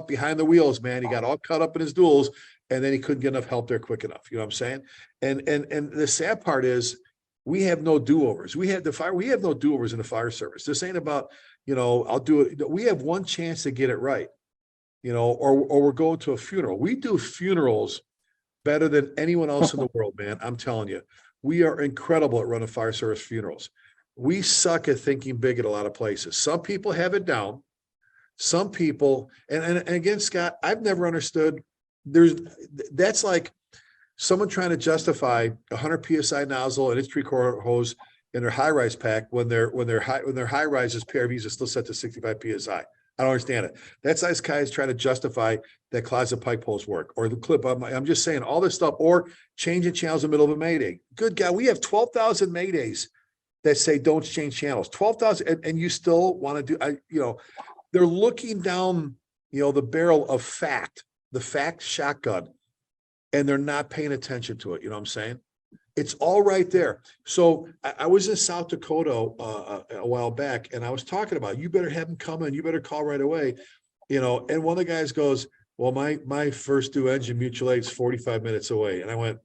behind the wheels, man. He got all caught up in his duels, and then he couldn't get enough help there quick enough. You know what I'm saying? And the sad part is we have no do-overs. We have no do-overs in the fire service. This ain't about, I'll do it. We have one chance to get it right, or we're going to a funeral. We do funerals better than anyone else in the world, man. I'm telling you. We are incredible at running fire service funerals. We suck at thinking big at a lot of places. Some people have it down. Some people, and again, Scott, I've never understood. That's like someone trying to justify 100 psi nozzle and its 3/4 hose in their high-rise pack when their high-rises PRVs are still set to 65 psi. I don't understand it. That's nice guys trying to justify that closet pike post work or the clip. I'm just saying all this stuff, or changing channels in the middle of a Mayday. Good God, we have 12,000 Maydays that say don't change channels. 12,000, and you still want to do. They're looking down, the barrel of fact, the fact shotgun, and they're not paying attention to it. You know what I'm saying? It's all right there. So I was in South Dakota a while back, and I was talking about, you better have them coming. You better call right away. And one of the guys goes, well, my first due engine mutual aid is 45 minutes away. And I went,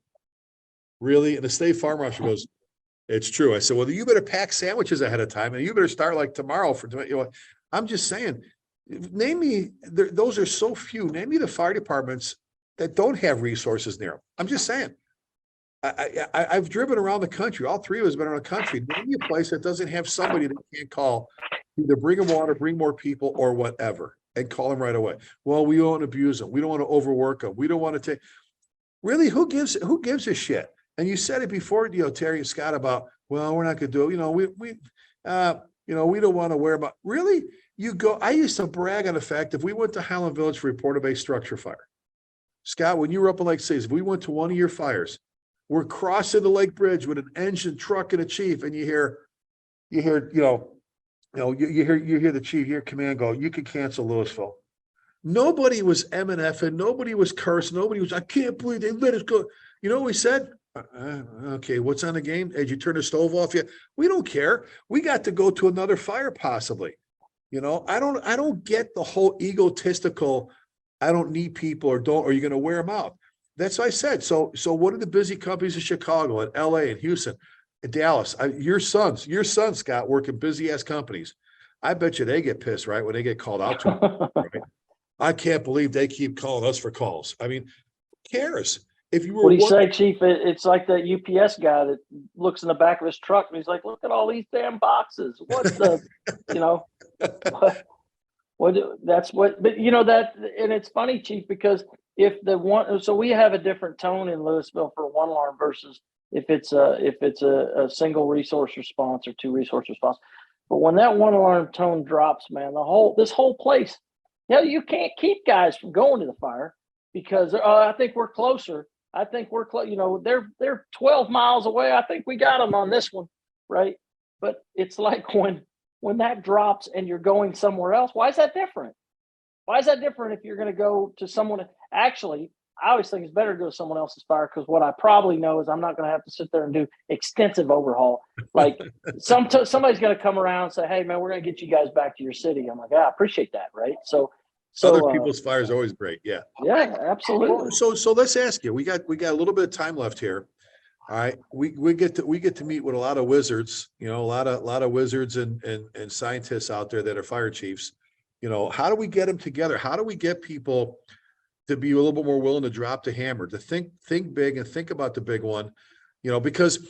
really? And the state fire marshal goes, it's true. I said, well, you better pack sandwiches ahead of time, and you better start like tomorrow for, I'm just saying, name me, those are so few. Name me the fire departments that don't have resources near them. I'm just saying. I've driven around the country. All three of us have been around the country. Name me a place that doesn't have somebody that can't call, either bring them water, bring more people, or whatever, and call them right away. Well, we don't want to abuse them. We don't want to overwork them. We don't want to take. Really, who gives a shit? And you said it before, Terry and Scott, about, well, we're not going to do it. We don't want to wear them out. Really, I used to brag on the fact if we went to Highland Village for reporter-based structure fire, Scott, when you were up in Lake Cities, if we went to one of your fires, we're crossing the lake bridge with an engine, truck, and a chief, and you hear the chief, you hear command go, you can cancel Louisville. Nobody was MNF-ing, nobody was cursed, nobody was, I can't believe they let us go. You know what we said? Okay, what's on the game? Did you turn the stove off yet? We don't care. We got to go to another fire possibly. I don't get the whole egotistical, I don't need people, or you're going to wear them out. That's what I said. So what are the busy companies in Chicago and LA and Houston and Dallas? Your sons, Scott, work in busy ass companies. I bet you they get pissed, right? When they get called out to them, right? I can't believe they keep calling us for calls. I mean, who cares? If you were, what do you say, Chief? It's like that UPS guy that looks in the back of his truck and he's like, look at all these damn boxes. What's the, that's what, but and it's funny, Chief, because if so we have a different tone in Louisville for one alarm versus if it's a single resource response or two resource response. But when that one alarm tone drops, man, this whole place, you can't keep guys from going to the fire because I think we're closer. I think we're close. They're 12 miles away. I think we got them on this one, right? But it's like when that drops and you're going somewhere else. Why is that different? Why is that different if you're going to go to someone? Actually, I always think it's better to go to someone else's fire because what I probably know is I'm not going to have to sit there and do extensive overhaul. Like somebody's going to come around and say, "Hey, man, we're going to get you guys back to your city." I'm like, I appreciate that, right? So other people's fire is always great. Yeah. Yeah, absolutely. So let's ask you. We got a little bit of time left here. All right. We get to meet with a lot of wizards, a lot of wizards and scientists out there that are fire chiefs. How do we get them together? How do we get people to be a little bit more willing to drop the hammer, to think big and think about the big one, because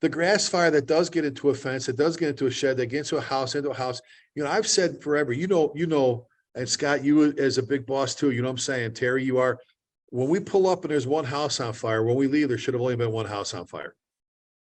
the grass fire that does get into a fence, that does get into a shed, that gets into a house, I've said forever, and Scott, you as a big boss too, what I'm saying, Terry, you are, when we pull up and there's one house on fire, when we leave, there should have only been one house on fire.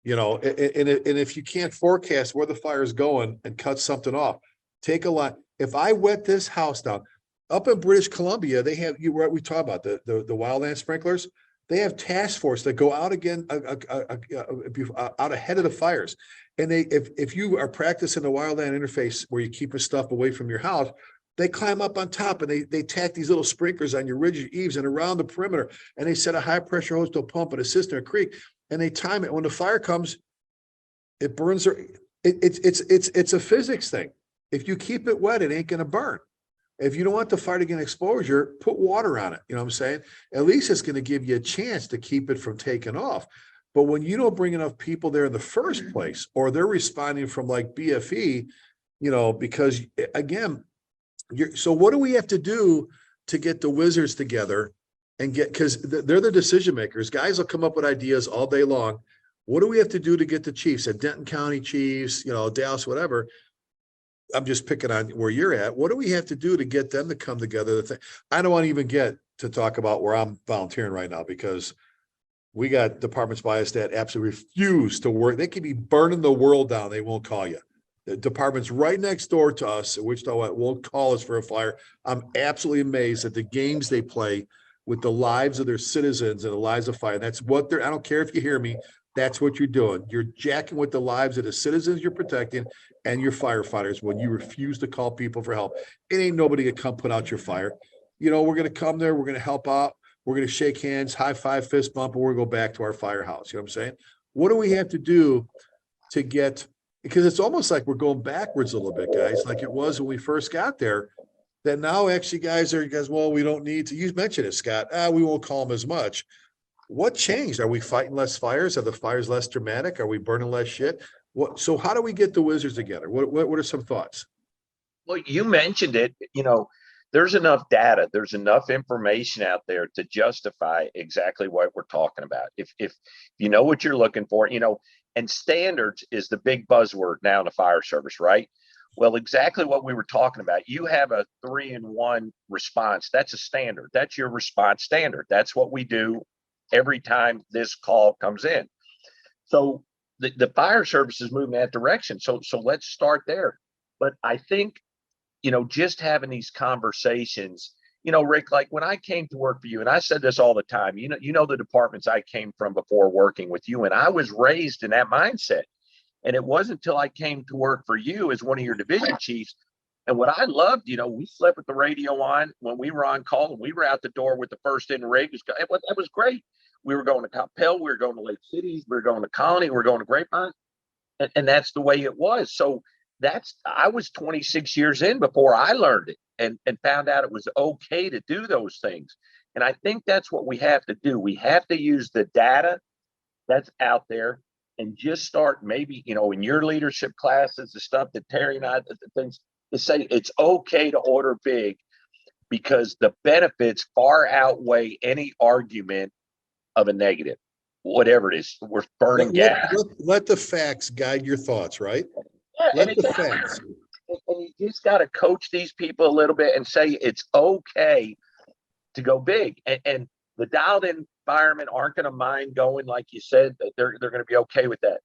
You know, and if you can't forecast where the fire is going and cut something off, take a line. If I wet this house down, up in British Columbia, they have we talk about the wildland sprinklers. They have task force that go out again out ahead of the fires. And if you are practicing the wildland interface where you keep your stuff away from your house, they climb up on top and they tack these little sprinklers on your rigid eaves and around the perimeter. And they set a high pressure hose to a pump at a cistern or creek, and they time it. When the fire comes, it burns. It's a physics thing. If you keep it wet, it ain't going to burn. If you don't want the fire to get exposure, put water on it. You know what I'm saying? At least it's going to give you a chance to keep it from taking off. But when you don't bring enough people there in the first place, or they're responding from like BFE, you know, because again, so what do we have to do to get the wizards together and because they're the decision makers. Guys will come up with ideas all day long. What do we have to do to get the chiefs at Denton County Chiefs, you know, Dallas, whatever? I'm just picking on where you're at. What do we have to do to get them to come together? I don't want to even get to talk about where I'm volunteering right now, because we got departments by us that absolutely refuse to work. They could be burning the world down. They won't call you. The department's right next door to us, which won't call us for a fire. I'm absolutely amazed at the games they play with the lives of their citizens and the lives of fire. That's what I don't care if you hear me. That's what you're doing. You're jacking with the lives of the citizens you're protecting and your firefighters when you refuse to call people for help. It ain't nobody gonna come put out your fire. You know, we're gonna come there, we're gonna help out, we're gonna shake hands, high five, fist bump, and we're gonna go back to our firehouse. You know what I'm saying? What do we have to do to get, because it's almost like we're going backwards a little bit, guys, like it was when we first got there, that now actually guys, well, we don't need to, you mentioned it, Scott, we won't call them as much. What changed? Are we fighting less fires? Are the fires less dramatic? Are we burning less shit? So how do we get the wizards together? What are some thoughts? Well, you mentioned it, you know, there's enough data, there's enough information out there to justify exactly what we're talking about. If you know what you're looking for, you know, and standards is the big buzzword now in the fire service, right? Well, exactly what we were talking about. You have a 3-in-1 response. That's a standard. That's your response standard. That's what we do every time this call comes in. So the fire service is moving that direction. So let's start there. But I think, you know, just having these conversations, you know, Rick, like when I came to work for you, and I said this all the time, you know, the departments I came from before working with you, and I was raised in that mindset. And it wasn't until I came to work for you as one of your division chiefs. And what I loved, you know, we slept with the radio on when we were on call, and we were out the door with the first in rig. It was great. We were going to Coppell, we were going to Lake Cities, we were going to Colony, we were going to Grapevine. And that's the way it was. So I was 26 years in before I learned it and found out it was okay to do those things. And I think that's what we have to do. We have to use the data that's out there and just start maybe, you know, in your leadership classes, the stuff that Terry and I, the things to say it's okay to order big because the benefits far outweigh any argument of a negative, whatever it is. We're burning gas. Let the facts guide your thoughts, right? Yeah, let the facts. And you just got to coach these people a little bit and say it's okay to go big. And the dialed in environment aren't going to mind going, like you said, they're going to be okay with that.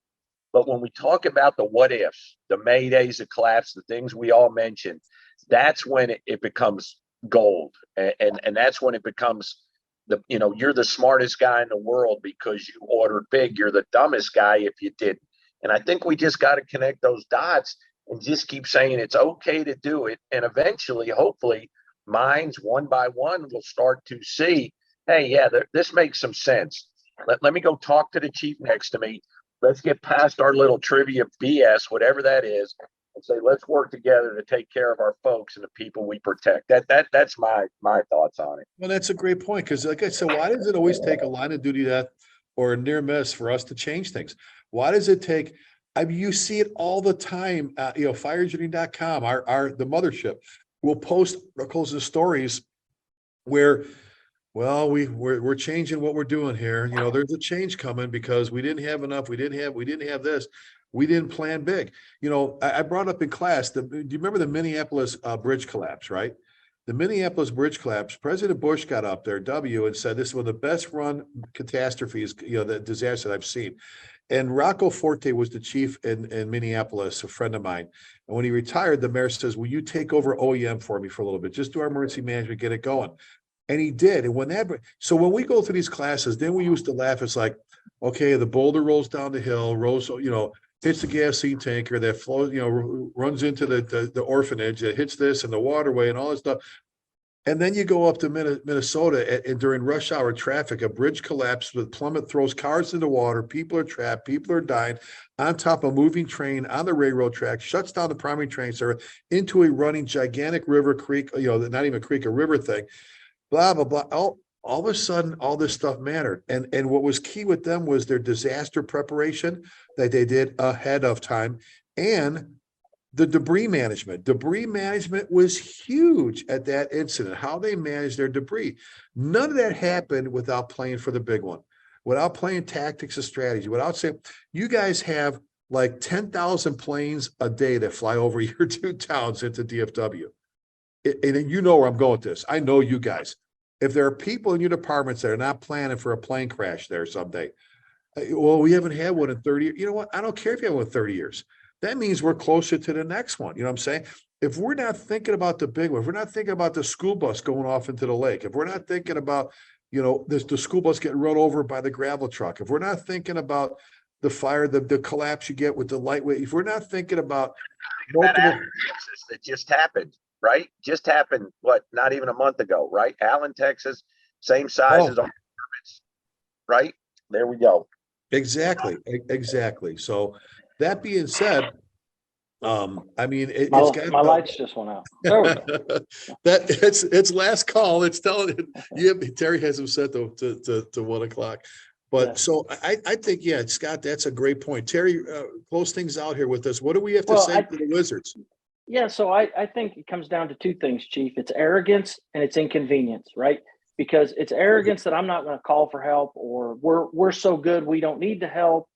But when we talk about the what ifs, the maydays, the collapse, the things we all mentioned, that's when it becomes gold. And that's when it becomes you're the smartest guy in the world because you ordered big. You're the dumbest guy if you didn't. And I think we just got to connect those dots and just keep saying it's okay to do it. And eventually, hopefully, minds one by one will start to see, hey, yeah, this makes some sense. Let me go talk to the chief next to me. Let's get past our little trivia BS, whatever that is, and say, let's work together to take care of our folks and the people we protect. That's my thoughts on it. Well, that's a great point. Because like I said, why does it always take a line of duty death or a near miss for us to change things? Why does it take? I mean, you see it all the time. Fireengineering.com, the mothership, will post articles and stories where, well, we're changing what we're doing here. You know, there's a change coming because we didn't have enough. We didn't have this. We didn't plan big. You know, I brought up in class. Do you remember the Minneapolis bridge collapse? Right. The Minneapolis bridge collapse, President Bush got up there, and said, this is one of the best run catastrophes, the disaster that I've seen. And Rocco Forte was the chief in Minneapolis, a friend of mine. And when he retired, the mayor says, will you take over OEM for me for a little bit? Just do our emergency management, get it going. And he did. And so when we go through these classes, then we used to laugh. It's like, okay, the boulder rolls down the hill, hits the gasoline tanker that flows, runs into the orphanage, it hits this and the waterway and all this stuff. And then you go up to Minnesota and during rush hour traffic, a bridge collapsed with plummet, throws cars into water. People are trapped. People are dying on top of a moving train on the railroad track, shuts down the primary train service into a running gigantic river creek, not even a creek, a river thing, blah, blah, blah. All of a sudden, all this stuff mattered. And what was key with them was their disaster preparation that they did ahead of time and the debris management. Debris management was huge at that incident, how they managed their debris. None of that happened without playing for the big one, without playing tactics and strategy, without saying, you guys have like 10,000 planes a day that fly over your two towns into DFW. And you know where I'm going with this. I know you guys. If there are people in your departments that are not planning for a plane crash there someday, well, we haven't had one in 30 years. You know what? I don't care if you have one in 30 years. That means we're closer to the next one. You know what I'm saying? If we're not thinking about the big one, if we're not thinking about the school bus going off into the lake, if we're not thinking about, the school bus getting run over by the gravel truck, if we're not thinking about the fire, the collapse you get with the lightweight, if we're not thinking about that just happened, right? Just happened, not even a month ago, right? Allen, Texas, same size as our apartments, right? There we go. Exactly. So that being said, it's got my lights just went out. There we go. it's last call. It's telling it. Terry has him set to 1:00. But Yeah. so I think, Scott, that's a great point. Terry, close things out here with us. What do we have to say to the Wizards? Yeah, so I think it comes down to two things, Chief. It's arrogance and it's inconvenience, right? Because it's arrogance that I'm not going to call for help, or we're so good we don't need the help.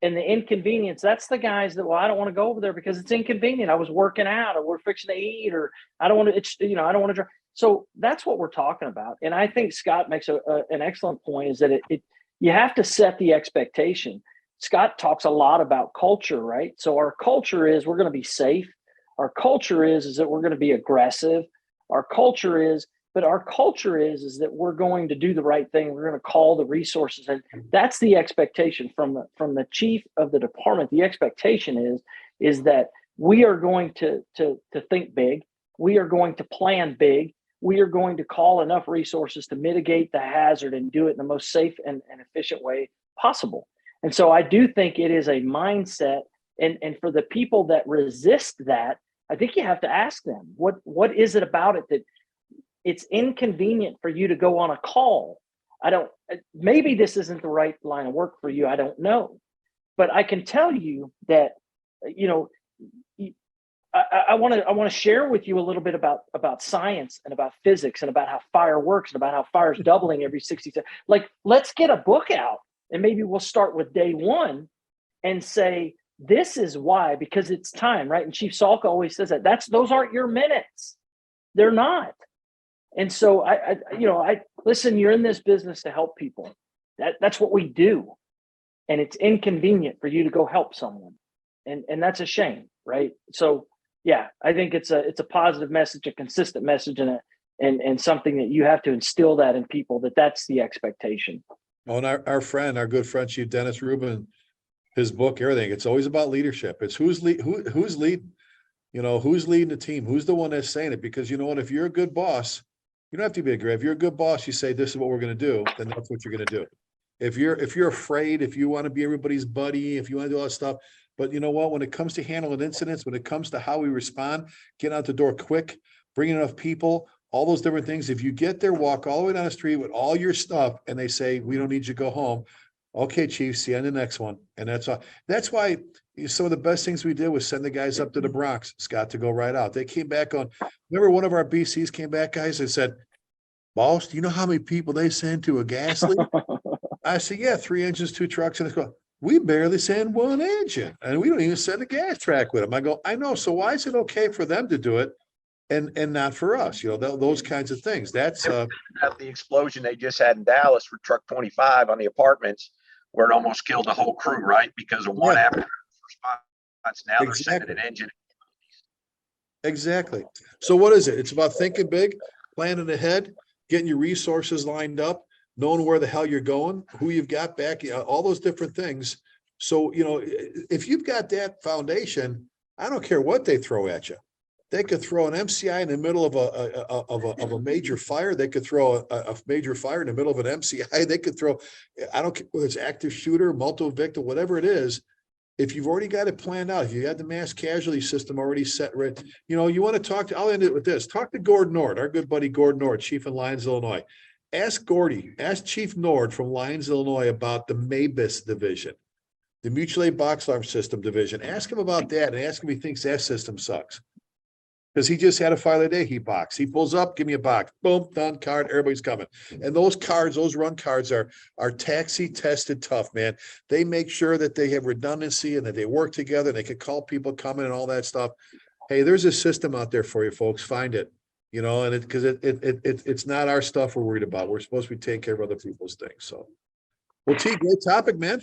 And the inconvenience, that's the guys that, I don't want to go over there because it's inconvenient. I was working out, or we're fixing to eat, or I don't want to, I don't want to drive. So that's what we're talking about. And I think Scott makes an excellent point, is that you have to set the expectation. Scott talks a lot about culture, right? So our culture is we're going to be safe. Our culture is that we're going to be aggressive. Our culture is that we're going to do the right thing. We're going to call the resources. And that's the expectation from the chief of the department. The expectation is that we are going to think big. We are going to plan big. We are going to call enough resources to mitigate the hazard and do it in the most safe and efficient way possible. And so I do think it is a mindset. And for the people that resist that, I think you have to ask them, what is it about it that it's inconvenient for you to go on a call? Maybe this isn't the right line of work for you. I don't know. But I can tell you that, I want to share with you a little bit about science and about physics and about how fire works and about how fire is doubling every 60 seconds. Like, let's get a book out, and maybe we'll start with day one and say, this is why, because it's time, right? And Chief Salka always says that those aren't your minutes. They're not. And so I listen, you're in this business to help people. That's what we do. And it's inconvenient for you to go help someone. And that's a shame, right? So yeah, I think it's a positive message, a consistent message, and something that you have to instill that in people, that's the expectation. Well, and our good friend, Chief Dennis Rubin, his book, everything, it's always about leadership. It's who's leading, who's leading the team, who's the one that's saying it. Because if you're a good boss, you don't have to be a great. If you're a good boss, you say, this is what we're going to do, then that's what you're going to do. If you're afraid, if you want to be everybody's buddy, if you want to do all that stuff, but you know what, when it comes to handling incidents, when it comes to how we respond, get out the door quick, bring enough people, all those different things. If you get there, walk all the way down the street with all your stuff, and they say, we don't need you to go home. Okay, Chief, see you on the next one. And that's all. That's why some of the best things we did was send the guys up to the Bronx, Scott, to go right out. They came back remember one of our BCs came back, guys, and said, boss, do you know how many people they send to a gas leak? I said, yeah, 3 engines, 2 trucks. And they go, we barely send 1 engine, and we don't even send a gas track with them. I go, I know. So why is it okay for them to do it and not for us? Those kinds of things. That's the explosion they just had in Dallas for truck 25 on the apartments, where it almost killed the whole crew, right? Because of one after response. Now they're sending an engine. Exactly. So what is it? It's about thinking big, planning ahead, getting your resources lined up, knowing where the hell you're going, who you've got back, all those different things. So, if you've got that foundation, I don't care what they throw at you. They could throw an MCI in the middle of a major fire. They could throw a major fire in the middle of an MCI. They could throw, I don't care whether it's active shooter, multiple victim, whatever it is. If you've already got it planned out, if you had the mass casualty system already set, right, you want to talk to, I'll end it with this. Talk to Gord Nord, our good buddy Gord Nord, Chief in Lyons, Illinois. Ask Chief Nord from Lyons, Illinois about the MABIS division, the Mutual Aid Box Alarm System division. Ask him about that and ask him if he thinks that system sucks. Because he just had a fire the day he box. He pulls up, give me a box, boom, done, card, everybody's coming. And those cards, those run cards are taxi tested tough, man. They make sure that they have redundancy and that they work together and they can call people coming and all that stuff. Hey, there's a system out there for you folks. Find it, and it's not our stuff we're worried about. We're supposed to be taking care of other people's things. So, well, T, great topic, man.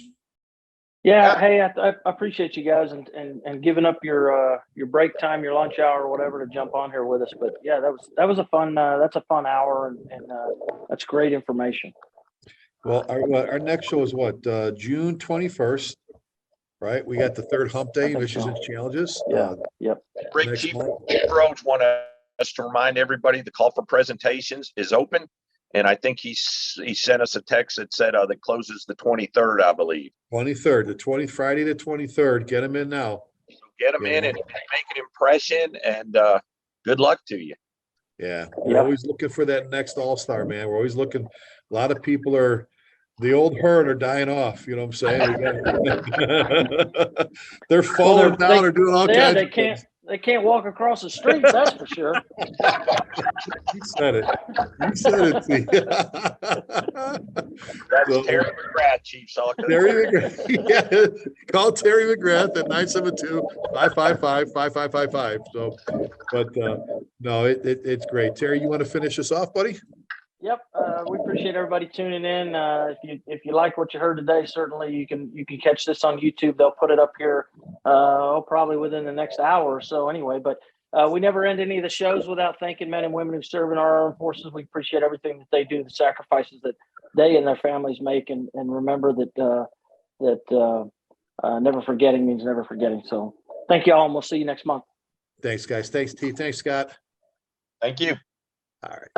Yeah. Hey, I appreciate you guys and giving up your break time, your lunch hour or whatever to jump on here with us. But yeah, that was a fun, that's a fun hour and that's great information. Well, our next show is what, June 21st, right? We got the third Humpday, Issues and Challenges. Yeah. Yep. Rick, Chief Rhodes wanted us to remind everybody the call for presentations is open. And I think he sent us a text that said that closes the 23rd, I believe. 23rd, Friday the 23rd. Get them in now. So get them in and make an impression. And good luck to you. Yeah, we're always looking for that next all-star, man. We're always looking. A lot of people the old herd are dying off. You know what I'm saying? They're falling down or doing all kinds of things. They can't walk across the streets, that's for sure. You said it. T. That's Terry McGrath, Chief. Terry McGrath. Yeah. Call Terry McGrath at 972-555-5555. So, but no, it's great. Terry, you want to finish us off, buddy? Yep. We appreciate everybody tuning in. If you like what you heard today, certainly you can catch this on YouTube. They'll put it up here probably within the next hour or so anyway. But we never end any of the shows without thanking men and women who serve in our armed forces. We appreciate everything that they do, the sacrifices that they and their families make, and remember that never forgetting means never forgetting. So thank you all, and we'll see you next month. Thanks, guys. Thanks, T. Thanks, Scott. Thank you. All right.